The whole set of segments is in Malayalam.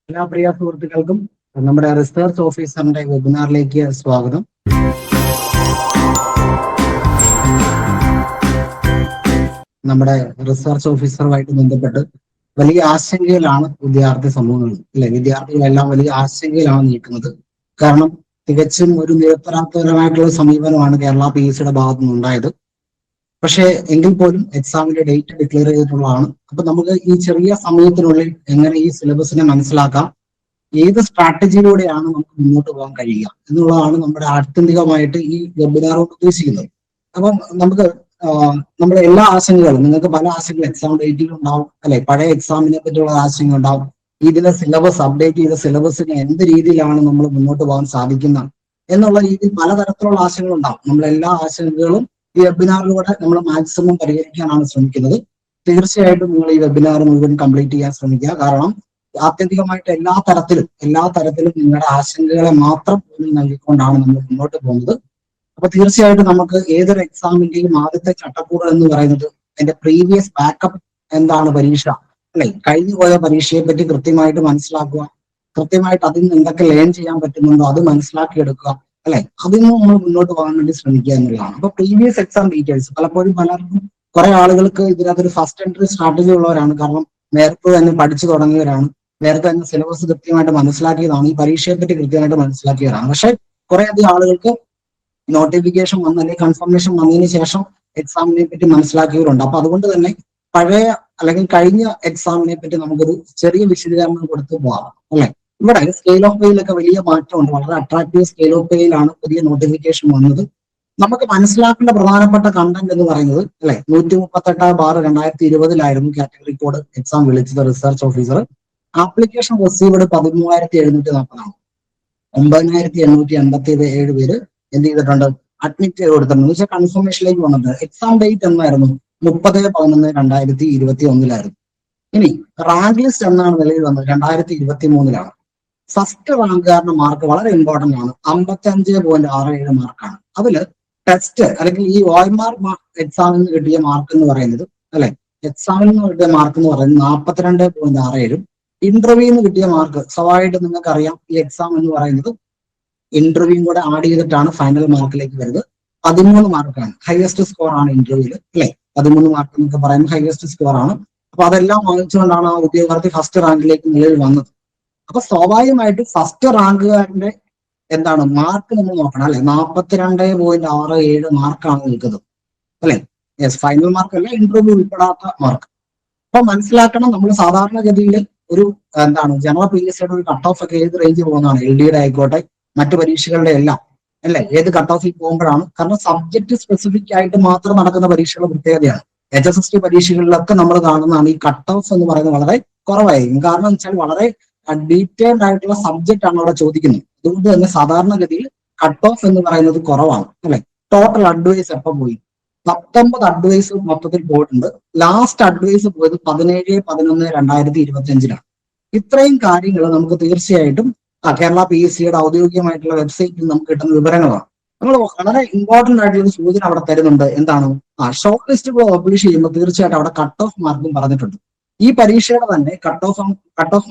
എല്ലാ പ്രിയ സുഹൃത്തുക്കൾക്കും നമ്മുടെ റിസർച്ച് ഓഫീസറിന്റെ വെബിനാറിലേക്ക് സ്വാഗതം. നമ്മുടെ റിസർച്ച് ഓഫീസറുമായിട്ട് ബന്ധപ്പെട്ട് വലിയ ആശങ്കയിലാണ് വിദ്യാർത്ഥി സമൂഹങ്ങൾ, അല്ലെ? വിദ്യാർത്ഥികളെല്ലാം വലിയ ആശങ്കയിലാണ് നിൽക്കുന്നത്. കാരണം തികച്ചും ഒരു നിരപരാധപരമായിട്ടുള്ള സമീപനമാണ് കേരള PSCയുടെ ഭാഗത്തു നിന്നുണ്ടായത്. പക്ഷേ എങ്കിൽ പോലും എക്സാമിന്റെ ഡേറ്റ് ഡിക്ലെയർ ചെയ്തിട്ടുള്ളതാണ്. അപ്പൊ നമുക്ക് ഈ ചെറിയ സമയത്തിനുള്ളിൽ എങ്ങനെ ഈ സിലബസിനെ മനസ്സിലാക്കാം, ഏത് സ്ട്രാറ്റജിയിലൂടെയാണ് നമുക്ക് മുന്നോട്ട് പോകാൻ കഴിയുക എന്നുള്ളതാണ് നമ്മുടെ ആത്യന്തികമായിട്ട് ഈ വെബിനാർ കൊണ്ട് ഉദ്ദേശിക്കുന്നത്. അപ്പം നമുക്ക് നമ്മുടെ എല്ലാ ആശങ്കകളും, നിങ്ങൾക്ക് പല ആശങ്കകൾ എക്സാം ഡേറ്റിൽ ഉണ്ടാവും, അല്ലെ? പഴയ എക്സാമിനെ പറ്റിയുള്ള ആശങ്ക ഉണ്ടാവും. ഇതിലെ സിലബസ് അപ്ഡേറ്റ് ചെയ്ത സിലബസിന് എന്ത് രീതിയിലാണ് നമ്മൾ മുന്നോട്ട് പോകാൻ സാധിക്കുന്ന എന്നുള്ള രീതിയിൽ പലതരത്തിലുള്ള ആശങ്കകൾ ഉണ്ടാവും. നമ്മളെല്ലാ ആശങ്കകളും ഈ വെബിനാറിലൂടെ നമ്മൾ മാക്സിമം പരിഹരിക്കാനാണ് ശ്രമിക്കുന്നത്. തീർച്ചയായിട്ടും നിങ്ങൾ ഈ വെബിനാർ മുഴുവൻ കംപ്ലീറ്റ് ചെയ്യാൻ ശ്രമിക്കുക. കാരണം ആത്യന്തികമായിട്ട് എല്ലാ തരത്തിലും നിങ്ങളുടെ ആശങ്കകളെ മാത്രം നൽകിക്കൊണ്ടാണ് നമ്മൾ മുന്നോട്ട് പോകുന്നത്. അപ്പൊ തീർച്ചയായിട്ടും നമുക്ക് ഏതൊരു എക്സാമിന്റെയും ആദ്യത്തെ ചട്ടക്കൂട് എന്ന് പറയുന്നത് അതിന്റെ പ്രീവിയസ് ബാക്കപ്പ് എന്താണ് പരീക്ഷ, അല്ലെ? കഴിഞ്ഞു പോയ പരീക്ഷയെ പറ്റി കൃത്യമായിട്ട് മനസ്സിലാക്കുക, കൃത്യമായിട്ട് അതിൽ നിന്ന് എന്തൊക്കെ ലേൺ ചെയ്യാൻ പറ്റുന്നുണ്ടോ അത് മനസ്സിലാക്കിയെടുക്കുക, അല്ലെ? അതിൽ നിന്ന് നമ്മൾ മുന്നോട്ട് പോകാൻ വേണ്ടി ശ്രമിക്കുക എന്നുള്ളതാണ്. അപ്പൊ പ്രീവിയസ് എക്സാം ഡീറ്റെയിൽസ് പലപ്പോഴും പലർക്കും കുറെ ആളുകൾക്ക് ഇതിനകത്തൊരു ഫസ്റ്റ് എൻട്രി സ്ട്രാറ്റജി ഉള്ളവരാണ്. കാരണം നേരത്തെ തന്നെ പഠിച്ചു തുടങ്ങിയവരാണ്, നേരത്തെ തന്നെ സിലബസ് കൃത്യമായിട്ട് മനസ്സിലാക്കിയതാണ്, ഈ പരീക്ഷയെ പറ്റി കൃത്യമായിട്ട് മനസ്സിലാക്കിയവരാണ്. പക്ഷെ കുറെ അധികം ആളുകൾക്ക് നോട്ടിഫിക്കേഷൻ വന്ന് അല്ലെങ്കിൽ കൺഫർമേഷൻ വന്നതിന് ശേഷം എക്സാമിനെ പറ്റി മനസ്സിലാക്കിയവരുണ്ട്. അപ്പൊ അതുകൊണ്ട് തന്നെ പഴയ അല്ലെങ്കിൽ കഴിഞ്ഞ എക്സാമിനെ പറ്റി നമുക്കൊരു ചെറിയ വിശദീകരണം കൊടുത്ത് പോകാം, അല്ലെ? ഇവിടെ സ്കെയിൽ ഓഫ് പേയിലൊക്കെ വലിയ മാറ്റമുണ്ട്. വളരെ അട്രാക്റ്റീവ് സ്കെയിൽ ഓഫ് പേയിലാണ് പുതിയ നോട്ടിഫിക്കേഷൻ വന്നത്. നമുക്ക് മനസ്സിലാക്കേണ്ട പ്രധാനപ്പെട്ട കണ്ടന്റ് എന്ന് പറയുന്നത്, അല്ലെ, 138/2020 കാറ്റഗറി കോഡ് എക്സാം വിളിച്ചത് റിസർച്ച് ഓഫീസർ. ആപ്ലിക്കേഷൻ റിസീവ്ഡ് 13,740 9,887 പേര് എന്ത് ചെയ്തിട്ടുണ്ട്, അഡ്മിറ്റ് ചെയ്ത് കൊടുത്തിട്ടുണ്ട്. എന്ന് വെച്ചാൽ കൺഫർമേഷനിലേക്ക് വന്നിട്ടുണ്ട്. എക്സാം ഡേറ്റ് എന്നായിരുന്നു? 30/11/2021. ഇനി റാങ്ക് ലിസ്റ്റ് എന്നാണ് നിലയിൽ വന്നത്? 2023. ഫസ്റ്റ് റാങ്കുകാരുടെ മാർക്ക് വളരെ ഇമ്പോർട്ടന്റ് ആണ്. 55.67 മാർക്കാണ്. അതില് ടെസ്റ്റ് അല്ലെങ്കിൽ ഈ OMR എക്സാമിൽ നിന്ന് കിട്ടിയ മാർക്ക് എന്ന് പറയുന്നത്, അല്ലെ, എക്സാമിൽ നിന്ന് കിട്ടിയ മാർക്ക് എന്ന് പറയുന്നത് 42.67. ഇന്റർവ്യൂന്ന് കിട്ടിയ മാർക്ക് സ്വാഭാവികമായിട്ട് നിങ്ങൾക്ക് അറിയാം, ഈ എക്സാം എന്ന് പറയുന്നത് ഇന്റർവ്യൂ കൂടെ ആഡ് ചെയ്തിട്ടാണ് ഫൈനൽ മാർക്കിലേക്ക് വരുന്നത്. 13 മാർക്കാണ്. ഹയസ്റ്റ് സ്കോർ ആണ് ഇന്റർവ്യൂവിൽ, അല്ലെ? 13 മാർക്ക് എന്നൊക്കെ പറയുന്നത് ഹയസ്റ്റ് സ്കോർ ആണ്. അപ്പൊ അതെല്ലാം വാങ്ങിച്ചുകൊണ്ടാണ് ആ ഉദ്യോഗാർത്ഥി ഫസ്റ്റ് റാങ്കിലേക്ക് നിലവിൽ വന്നത്. അപ്പൊ സ്വാഭാവികമായിട്ട് ഫസ്റ്റ് റാങ്കുകാരന്റെ എന്താണ് മാർക്ക് നമ്മൾ നോക്കണം, അല്ലെ? 42.67 മാർക്കാണ് നിൽക്കുന്നത്, അല്ലെ? യെസ്, ഫൈനൽ മാർക്ക് അല്ല, ഇന്റർവ്യൂ ഉൾപ്പെടാത്ത മാർക്ക്. അപ്പൊ മനസ്സിലാക്കണം, നമ്മൾ സാധാരണഗതിയിൽ ഒരു എന്താണ് ജനറൽ PSCയുടെ ഒരു കട്ട് ഓഫ് ഒക്കെ ഏത് റേഞ്ചിൽ പോകുന്നതാണ്? LD ആയിക്കോട്ടെ, മറ്റു പരീക്ഷകളുടെ എല്ലാം, അല്ലെ? ഏത് കട്ട് ഓഫിൽ പോകുമ്പോഴാണ്? കാരണം സബ്ജക്ട് സ്പെസിഫിക് ആയിട്ട് മാത്രം നടക്കുന്ന പരീക്ഷകളുടെ പ്രത്യേകതയാണ്. HSST പരീക്ഷകളിലൊക്കെ നമ്മൾ കാണുന്നതാണ് ഈ കട്ട് ഓഫ് എന്ന് പറയുന്നത് വളരെ കുറവായിരിക്കും. കാരണം എന്ന് വെച്ചാൽ വളരെ ഡീറ്റെയിൽഡ് ആയിട്ടുള്ള സബ്ജക്റ്റ് ആണ് അവിടെ ചോദിക്കുന്നത്. അതുകൊണ്ട് തന്നെ സാധാരണഗതിയിൽ കട്ട് ഓഫ് എന്ന് പറയുന്നത് കുറവാണ്, അല്ലെ? ടോട്ടൽ അഡ്വൈസ് എപ്പോൾ പോയി? 19 അഡ്വൈസ് മൊത്തത്തിൽ പോയിട്ടുണ്ട്. ലാസ്റ്റ് അഡ്വൈസ് പോയത് 17/11/2025. ഇത്രയും കാര്യങ്ങൾ നമുക്ക് തീർച്ചയായിട്ടും കേരള PSCയുടെ ഔദ്യോഗികമായിട്ടുള്ള വെബ്സൈറ്റിൽ നമുക്ക് കിട്ടുന്ന വിവരങ്ങളാണ്. നമ്മൾ വളരെ ഇമ്പോർട്ടന്റ് ആയിട്ടുള്ള സൂചന അവിടെ തരുന്നുണ്ട്. എന്താണ്? ഷോർട്ട് ലിസ്റ്റ് പബ്ലിഷ് ചെയ്യുമ്പോൾ തീർച്ചയായിട്ടും അവിടെ കട്ട് ഓഫ് മാർക്കും പറഞ്ഞിട്ടുണ്ട്. ഈ പരീക്ഷയുടെ തന്നെ കട്ട് ഓഫ്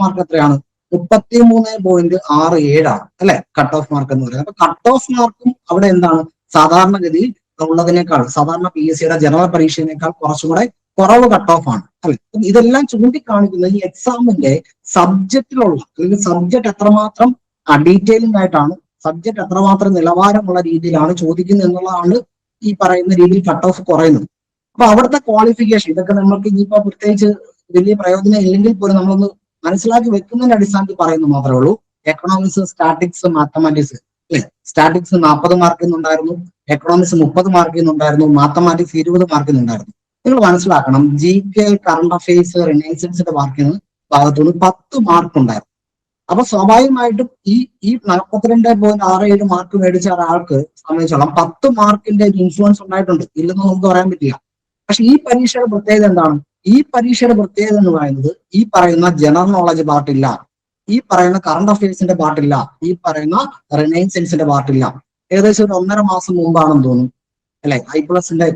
മാർക്ക് എത്രയാണ്? 33.67 ആണ്, അല്ലെ? കട്ട് ഓഫ് മാർക്ക് എന്ന് പറയുന്നത്. അപ്പൊ കട്ട് ഓഫ് മാർക്കും അവിടെ എന്താണ് സാധാരണഗതിയിൽ ഉള്ളതിനേക്കാൾ, സാധാരണ PSCയുടെ ജനറൽ പരീക്ഷയിനേക്കാൾ കുറച്ചുകൂടെ കുറവ് കട്ട് ഓഫ് ആണ്, അല്ലെ? ഇതെല്ലാം ചൂണ്ടിക്കാണിക്കുന്നത് ഈ എക്സാമിന്റെ സബ്ജക്റ്റിലുള്ള അല്ലെങ്കിൽ സബ്ജക്ട് എത്രമാത്രം ഡീറ്റെയിലിംഗ് ആയിട്ടാണ്, സബ്ജക്ട് എത്രമാത്രം നിലവാരമുള്ള രീതിയിലാണ് ചോദിക്കുന്നത് എന്നുള്ളതാണ് ഈ പറയുന്ന രീതിയിൽ കട്ട് ഓഫ് കുറയുന്നത്. അപ്പൊ അവിടുത്തെ ക്വാളിഫിക്കേഷൻ ഇതൊക്കെ നമുക്ക് ഇനിയിപ്പോ പ്രത്യേകിച്ച് വലിയ പ്രയോജനം ഇല്ലെങ്കിൽ പോലും നമ്മളൊന്ന് മനസ്സിലാക്കി വെക്കുന്നതിന്റെ അടിസ്ഥാനത്തിൽ പറയുന്നത് മാത്രമേ ഉള്ളൂ. എക്കണോമിക്സ്, സ്റ്റാറ്റിക്സ്, മാത്തമാറ്റിക്സ്, അല്ലെ? സ്റ്റാറ്റിക്സ് 40 മാർക്കിൽ നിന്നുണ്ടായിരുന്നു, എക്കണോമിക്സ് 30 മാർക്കിൽ നിന്നുണ്ടായിരുന്നു, മാത്തമാറ്റിക്സ് 20 മാർക്കിൽ നിന്നുണ്ടായിരുന്നു. നിങ്ങൾ മനസ്സിലാക്കണം, GK, കറണ്ട് അഫയേഴ്സ്, റിനൈസൻസിന്റെ ഭാഗത്തുനിന്ന് 10 മാർക്ക് ഉണ്ടായിരുന്നു. അപ്പൊ സ്വാഭാവികമായിട്ടും ഈ 42.67 മാർക്ക് മേടിച്ച ഒരാൾക്ക് സംബന്ധിച്ചോളം 10 മാർക്കിന്റെ ഒരു ഇൻഫ്ലുവൻസ് ഉണ്ടായിട്ടുണ്ട്, ഇല്ലെന്ന് നമുക്ക് പറയാൻ പറ്റില്ല. പക്ഷെ ഈ പരീക്ഷയുടെ പ്രത്യേകത എന്താണ്? ഈ പരീക്ഷയുടെ പ്രത്യേകത എന്ന് പറയുന്നത് ഈ പറയുന്ന ജനറൽ നോളജ് പാർട്ടില്ല, ഈ പറയുന്ന കറണ്ട് അഫയേഴ്സിന്റെ പാർട്ടില്ല, ഈ പറയുന്ന റിനൈസൻസിന്റെ പാർട്ടില്ല. ഏകദേശം ഒരു 1.5 മാസം മുമ്പാണെന്ന് തോന്നുന്നു, അല്ലെ, IPLSന്റെ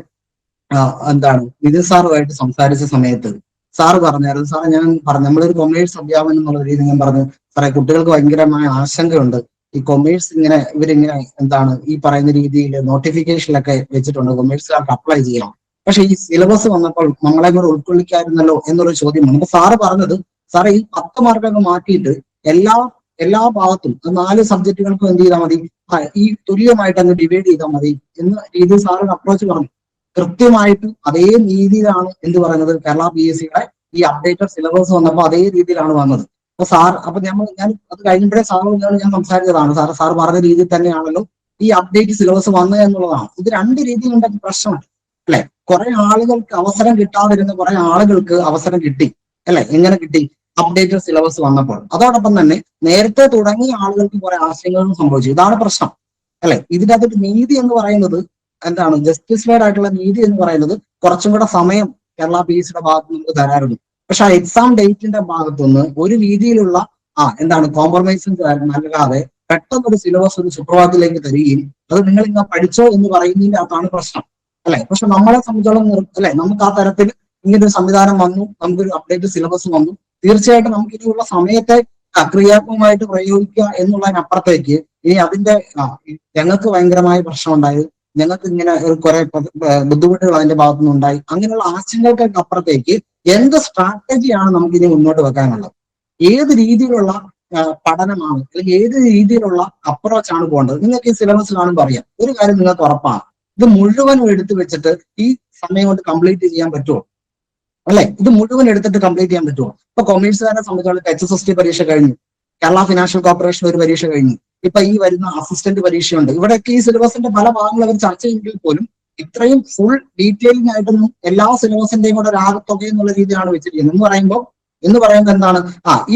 എന്താണ് നിതിൻ സാറുമായിട്ട് സംസാരിച്ച സമയത്ത് സാറ് പറഞ്ഞായിരുന്നു. സാറേ ഞാൻ പറഞ്ഞു, നമ്മളൊരു കൊമേഴ്സ് അധ്യാപനം എന്നുള്ള രീതിയിൽ ഞാൻ പറഞ്ഞു, സാറേ കുട്ടികൾക്ക് ഭയങ്കരമായ ആശങ്കയുണ്ട്. ഈ കൊമേഴ്സ് ഇവരിങ്ങനെ എന്താണ് ഈ പറയുന്ന രീതിയിൽ നോട്ടിഫിക്കേഷനിലൊക്കെ വെച്ചിട്ടുണ്ട്, കൊമേഴ്സുകാർക്ക് അപ്ലൈ ചെയ്യാം. പക്ഷെ ഈ സിലബസ് വന്നപ്പോൾ നമ്മളെ കൂടെ ഉൾക്കൊള്ളിക്കായിരുന്നല്ലോ എന്നൊരു ചോദ്യമാണ്. അപ്പൊ സാറ് പറഞ്ഞത്, സാറേ ഈ 10 മാർക്കൊക്കെ മാറ്റിയിട്ട് എല്ലാ എല്ലാ ഭാഗത്തും 4 സബ്ജക്റ്റുകൾക്കും എന്ത് ചെയ്താൽ മതി, ഈ തുല്യമായിട്ട് അങ്ങ് ഡിവൈഡ് ചെയ്താൽ മതി എന്ന രീതിയിൽ സാറ് അപ്രോച്ച് പറഞ്ഞു. കൃത്യമായിട്ട് അതേ രീതിയിലാണ് എന്ത് പറയുന്നത്, കേരള PSCയുടെ ഈ അപ്ഡേറ്റഡ് സിലബസ് വന്നപ്പോൾ അതേ രീതിയിലാണ് വന്നത്. അപ്പൊ ഞാൻ അത് കഴിഞ്ഞപ്പോഴേ സാറിനോട് ഞാൻ സംസാരിച്ചതാണ്, സാർ പറഞ്ഞ രീതിയിൽ തന്നെയാണല്ലോ ഈ അപ്ഡേറ്റ് സിലബസ് വന്നത് എന്നുള്ളതാണ്. ഇത് 2 രീതിയിലുണ്ടെങ്കിൽ പ്രശ്നമുണ്ട് അല്ലെ. കുറെ ആളുകൾക്ക് അവസരം കിട്ടാതിരുന്ന കുറെ ആളുകൾക്ക് അവസരം കിട്ടി അല്ലെ. എങ്ങനെ കിട്ടി? അപ്ഡേറ്റഡ് സിലബസ് വന്നപ്പോൾ. അതോടൊപ്പം തന്നെ നേരത്തെ തുടങ്ങിയ ആളുകൾക്ക് കുറെ ആശയങ്ങളും സംഭവിച്ചു. ഇതാണ് പ്രശ്നം അല്ലെ. ഇതിന്റെ അകത്തൊരു നീതി എന്ന് പറയുന്നത് എന്താണ്, ജസ്റ്റിസ്ഫൈഡ് ആയിട്ടുള്ള നീതി എന്ന് പറയുന്നത് കുറച്ചും കൂടെ സമയം കേരള PSCയുടെ ഭാഗത്ത് നമുക്ക് തരാറുണ്ട്. പക്ഷെ ആ എക്സാം ഡേറ്റിന്റെ ഭാഗത്തുനിന്ന് ഒരു രീതിയിലുള്ള എന്താണ് കോംപ്രമൈസും നൽകാതെ പെട്ടെന്ന് ഒരു സിലബസ് ഒരു സുപ്രഭാതത്തിലേക്ക് തരികയും അത് നിങ്ങൾ ഇങ്ങനെ പഠിച്ചോ എന്ന് പറയുന്നതിന്റെ അകത്താണ് പ്രശ്നം അല്ലെ. പക്ഷെ നമ്മളെ സംബന്ധിച്ചോളം അല്ലെ, നമുക്ക് ആ തരത്തിൽ ഇങ്ങനൊരു സംവിധാനം വന്നു, നമുക്കൊരു അപ്ഡേറ്റ് സിലബസ് വന്നു. തീർച്ചയായിട്ടും നമുക്ക് ഇനിയുള്ള സമയത്തെ ക്രിയാത്മകമായിട്ട് പ്രയോഗിക്കുക എന്നുള്ളതിനപ്പുറത്തേക്ക് ഇനി അതിന്റെ ഞങ്ങൾക്ക് ഭയങ്കരമായ പ്രശ്നം ഉണ്ടായത്, ഞങ്ങൾക്ക് ഇങ്ങനെ കുറെ ബുദ്ധിമുട്ടുകൾ അതിന്റെ ഭാഗത്തുനിന്ന് ഉണ്ടായി, അങ്ങനെയുള്ള ആശങ്കകൾക്ക് അപ്പുറത്തേക്ക് എന്ത് സ്ട്രാറ്റജിയാണ് നമുക്ക് ഇനി മുന്നോട്ട് വെക്കാനുള്ളത്, ഏത് രീതിയിലുള്ള പഠനമാണ് അല്ലെങ്കിൽ ഏത് രീതിയിലുള്ള അപ്രോച്ചാണ് പോകേണ്ടത്. നിങ്ങൾക്ക് ഈ സിലബസ് കാണുമ്പോൾ അറിയാം. ഒരു കാര്യം നിങ്ങൾക്ക് ഉറപ്പാണ്, ഇത് മുഴുവനും എടുത്തു വെച്ചിട്ട് ഈ സമയം കൊണ്ട് കംപ്ലീറ്റ് ചെയ്യാൻ പറ്റുമോ അല്ലെ. ഇത് മുഴുവൻ എടുത്തിട്ട് കംപ്ലീറ്റ് ചെയ്യാൻ പറ്റുമോ? ഇപ്പൊ കൊമേഴ്സുകാരെ സംബന്ധിച്ചോളം HSST പരീക്ഷ കഴിഞ്ഞു, കേരള ഫിനാൻഷ്യൽ കോർപ്പറേഷൻ ഒരു പരീക്ഷ കഴിഞ്ഞു, ഇപ്പൊ ഈ വരുന്ന അസിസ്റ്റന്റ് പരീക്ഷയുണ്ട്. ഇവിടെയൊക്കെ ഈ സിലബസിന്റെ പല ഭാഗങ്ങൾ അവർ ചർച്ച ചെയ്യെങ്കിൽ പോലും ഇത്രയും ഫുൾ ഡീറ്റെയിലിംഗ് ആയിട്ടൊന്നും എല്ലാ സിലബസിന്റെയും കൂടെ ഒരു ആകത്തുക എന്നുള്ള രീതിയിലാണ് വെച്ചിരിക്കുന്നത്. എന്ന് പറയുമ്പോൾ എന്താണ്, ഈ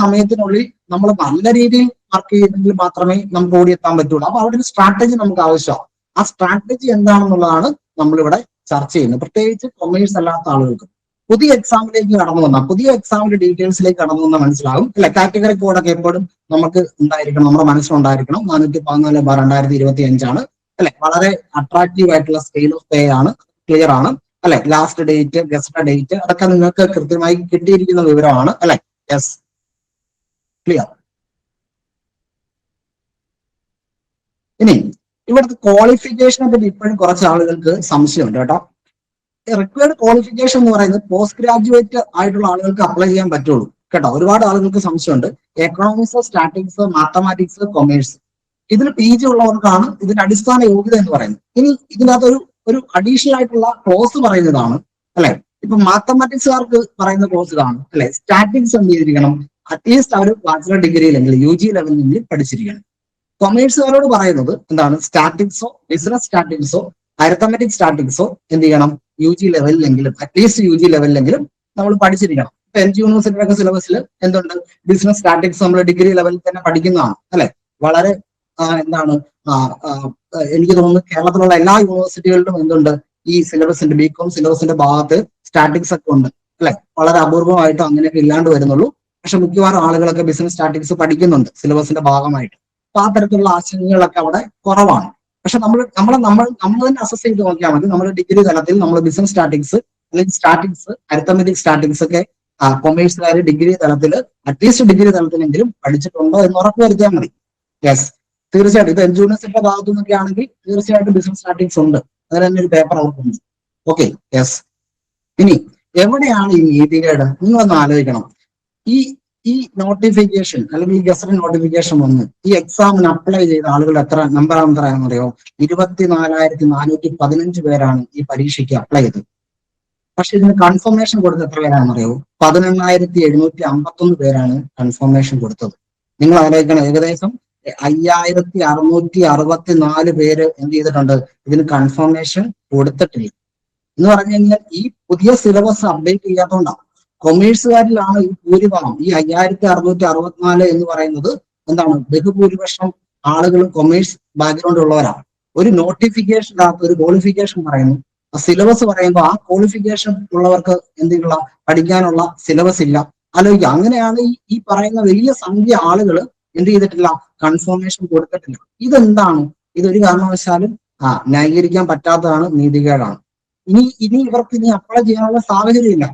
സമയത്തിനുള്ളിൽ നമ്മൾ നല്ല രീതിയിൽ വർക്ക് ചെയ്തെങ്കിൽ മാത്രമേ നമുക്ക് ഓടിയെത്താൻ പറ്റുള്ളൂ. അപ്പൊ അവിടെ ഒരു സ്ട്രാറ്റജി നമുക്ക് ആവശ്യമാണ്. ആ സ്ട്രാറ്റജി എന്താണെന്നുള്ളതാണ് നമ്മളിവിടെ ചർച്ച ചെയ്യുന്നത്, പ്രത്യേകിച്ച് കൊമേഴ്സ് അല്ലാത്ത ആളുകൾക്ക്. പുതിയ എക്സാമിലേക്ക് കടന്നു വന്നാൽ, പുതിയ എക്സാമിന്റെ ഡീറ്റെയിൽസിലേക്ക് കടന്നു വന്നാൽ മനസ്സിലാകും അല്ലെ. കാറ്റഗറി കോഡൊക്കെ എപ്പോഴും നമുക്ക് ഉണ്ടായിരിക്കണം, നമ്മുടെ മനസ്സിലുണ്ടായിരിക്കണം. 414/2025 അല്ലെ. വളരെ അട്രാക്റ്റീവ് ആയിട്ടുള്ള സ്കെയിൽ ഓഫ് പേ ആണ്, ക്ലിയർ ആണ് അല്ലെ. ലാസ്റ്റ് ഡേറ്റ്, ഗസ്റ്റ് ഡേറ്റ് അതൊക്കെ നിങ്ങൾക്ക് കൃത്യമായി കിട്ടിയിരിക്കുന്ന വിവരമാണ് അല്ലെ. Yes, clear. ഇനി ഇവിടുത്തെ ക്വാളിഫിക്കേഷനെ പറ്റി ഇപ്പോഴും കുറച്ച് ആളുകൾക്ക് സംശയമുണ്ട് കേട്ടോ. റിക്വയർഡ് ക്വാളിഫിക്കേഷൻ എന്ന് പറയുന്നത് പോസ്റ്റ് ഗ്രാജുവേറ്റ് ആയിട്ടുള്ള ആളുകൾക്ക് അപ്ലൈ ചെയ്യാൻ പറ്റുള്ളൂ കേട്ടോ. ഒരുപാട് ആളുകൾക്ക് സംശയമുണ്ട്. എക്കണോമിക്സ്, സ്റ്റാറ്റിക്സ്, മാത്തമാറ്റിക്സ്, കൊമേഴ്സ് ഇതിൽ PG ഉള്ളവർക്കാണ് ഇതിന്റെ അടിസ്ഥാന യോഗ്യത എന്ന് പറയുന്നത്. ഇനി ഇതിനകത്ത് ഒരു അഡീഷണൽ ആയിട്ടുള്ള കോഴ്സ് പറയുന്നതാണ് അല്ലെ. ഇപ്പൊ മാത്തമാറ്റിക്സുകാർക്ക് പറയുന്ന കോഴ്സ് ഇതാണ് അല്ലെ. സ്റ്റാറ്റിക്സ് എന്ത് ചെയ്തിരിക്കണം, അറ്റ്ലീസ്റ്റ് അവർ ബാച്ചിലർ ഡിഗ്രിയിലെങ്കിൽ UG ലെവലിൽ പഠിച്ചിരിക്കണം. കൊമേഴ്സുകാരോട് പറയുന്നത് എന്താണ്, സ്റ്റാറ്റിക്സോ ബിസിനസ് സ്റ്റാറ്റിക്സോ അരിത്തമെറ്റിക് സ്റ്റാറ്റിക്സോ എന്ത് ചെയ്യണം, UG ലെവലിലെങ്കിലും അറ്റ്ലീസ്റ്റ് UG ലെവലിലെങ്കിലും നമ്മൾ പഠിച്ചിരിക്കണം. ഇപ്പൊ NG യൂണിവേഴ്സിറ്റിയുടെ സിലബസിൽ എന്തുണ്ട്, ബിസിനസ് സ്റ്റാറ്റിക്സ് നമ്മൾ ഡിഗ്രി ലെവലിൽ തന്നെ പഠിക്കുന്നതാണ് അല്ലെ. വളരെ എന്താണ് എനിക്ക് തോന്നുന്നു കേരളത്തിലുള്ള എല്ലാ യൂണിവേഴ്സിറ്റികളിലും എന്തുണ്ട്, ഈ സിലബസിന്റെ BCom സിലബസിന്റെ ഭാഗത്ത് സ്റ്റാറ്റിക്സ് ഒക്കെ ഉണ്ട് അല്ലെ. വളരെ അപൂർവമായിട്ടും അങ്ങനെയൊക്കെ ഇല്ലാണ്ട് വരുന്നുള്ളൂ. പക്ഷെ മിക്കവാറും ആളുകളൊക്കെ ബിസിനസ് സ്റ്റാറ്റിക്സ് പഠിക്കുന്നുണ്ട് സിലബസിന്റെ ഭാഗമായിട്ട്. അപ്പൊ ആ തരത്തിലുള്ള ആശങ്കകളൊക്കെ അവിടെ കുറവാണ്. പക്ഷെ നമ്മൾ തന്നെ അസസ് ചെയ്ത് നോക്കിയാൽ മതി. നമ്മൾ ഡിഗ്രി തലത്തിൽ നമ്മൾ ബിസിനസ് സ്റ്റാറ്റിക്സ് അല്ലെങ്കിൽ സ്റ്റാറ്റിക്സ്, അരിത്തമെറ്റിക് സ്റ്റാറ്റിക്സ് ഒക്കെ കൊമേഴ്സുകാർ ഡിഗ്രി തലത്തിൽ അറ്റ്ലീസ്റ്റ് ഡിഗ്രി തലത്തിലെങ്കിലും പഠിച്ചിട്ടുണ്ടോ എന്ന് ഉറപ്പുവരുത്തിയാൽ മതി. യെസ്, തീർച്ചയായിട്ടും. ഇത് NG യൂണിവേഴ്സിറ്റിയുടെ ഭാഗത്തു നിന്നൊക്കെ ആണെങ്കിൽ തീർച്ചയായിട്ടും ബിസിനസ് സ്റ്റാറ്റിക്സ് ഉണ്ട്, അതിന് തന്നെ ഒരു പേപ്പർ അവർക്കുണ്ട്. Okay, yes. ഇനി എവിടെയാണ് ഈ നീതികേട്? നിങ്ങളൊന്ന് ആലോചിക്കണം. ഈ നോട്ടിഫിക്കേഷൻ അല്ലെങ്കിൽ ഈ ഗസറ്റ് നോട്ടിഫിക്കേഷൻ വന്ന് ഈ എക്സാമിന് അപ്ലൈ ചെയ്ത ആളുകൾ എത്ര നമ്പറാണെന്ന് അറിയോ? 24,415 പേരാണ് ഈ പരീക്ഷയ്ക്ക് അപ്ലൈ ചെയ്തത്. പക്ഷെ ഇതിന് കൺഫർമേഷൻ കൊടുത്തത് എത്ര പേരാണെന്നറിയോ? 11,751 പേരാണ് കൺഫർമേഷൻ കൊടുത്തത്. നിങ്ങൾ ആലോചിക്കണം, ഏകദേശം 5,664 പേര് എന്ത് ചെയ്തിട്ടുണ്ട്, ഇതിന് കൺഫർമേഷൻ കൊടുത്തിട്ടില്ല. എന്ന് പറഞ്ഞു കഴിഞ്ഞാൽ ഈ പുതിയ സിലബസ് അപ്ഡേറ്റ് ചെയ്യാത്തതുകൊണ്ടാണ്. കൊമേഴ്സുകാരിലാണ് ഈ ഭൂരിഭാഗം, ഈ 5,664 എന്ന് പറയുന്നത് എന്താണ്, ബഹുഭൂരിപക്ഷം ആളുകളും കൊമേഴ്സ് ബാക്ക്ഗ്രൗണ്ട് ഉള്ളവരാണ്. ഒരു നോട്ടിഫിക്കേഷനകത്ത് ഒരു ക്വാളിഫിക്കേഷൻ പറയുന്നു, ആ സിലബസ് പറയുമ്പോൾ ആ ക്വാളിഫിക്കേഷൻ ഉള്ളവർക്ക് എന്തെങ്കിലും പഠിക്കാനുള്ള സിലബസ് ഇല്ല. ആലോചിക്കുക, അങ്ങനെയാണ് ഈ പറയുന്ന വലിയ സംഖ്യ ആളുകൾ എന്ത് ചെയ്തിട്ടില്ല, കൺഫർമേഷൻ കൊടുത്തിട്ടില്ല. ഇതെന്താണ്? ഇതൊരു കാരണവശാലും ന്യായീകരിക്കാൻ പറ്റാത്തതാണ്, നീതികേടാണ്. ഇനി ഇവർക്ക് അപ്ലൈ ചെയ്യാനുള്ള സാഹചര്യമില്ല.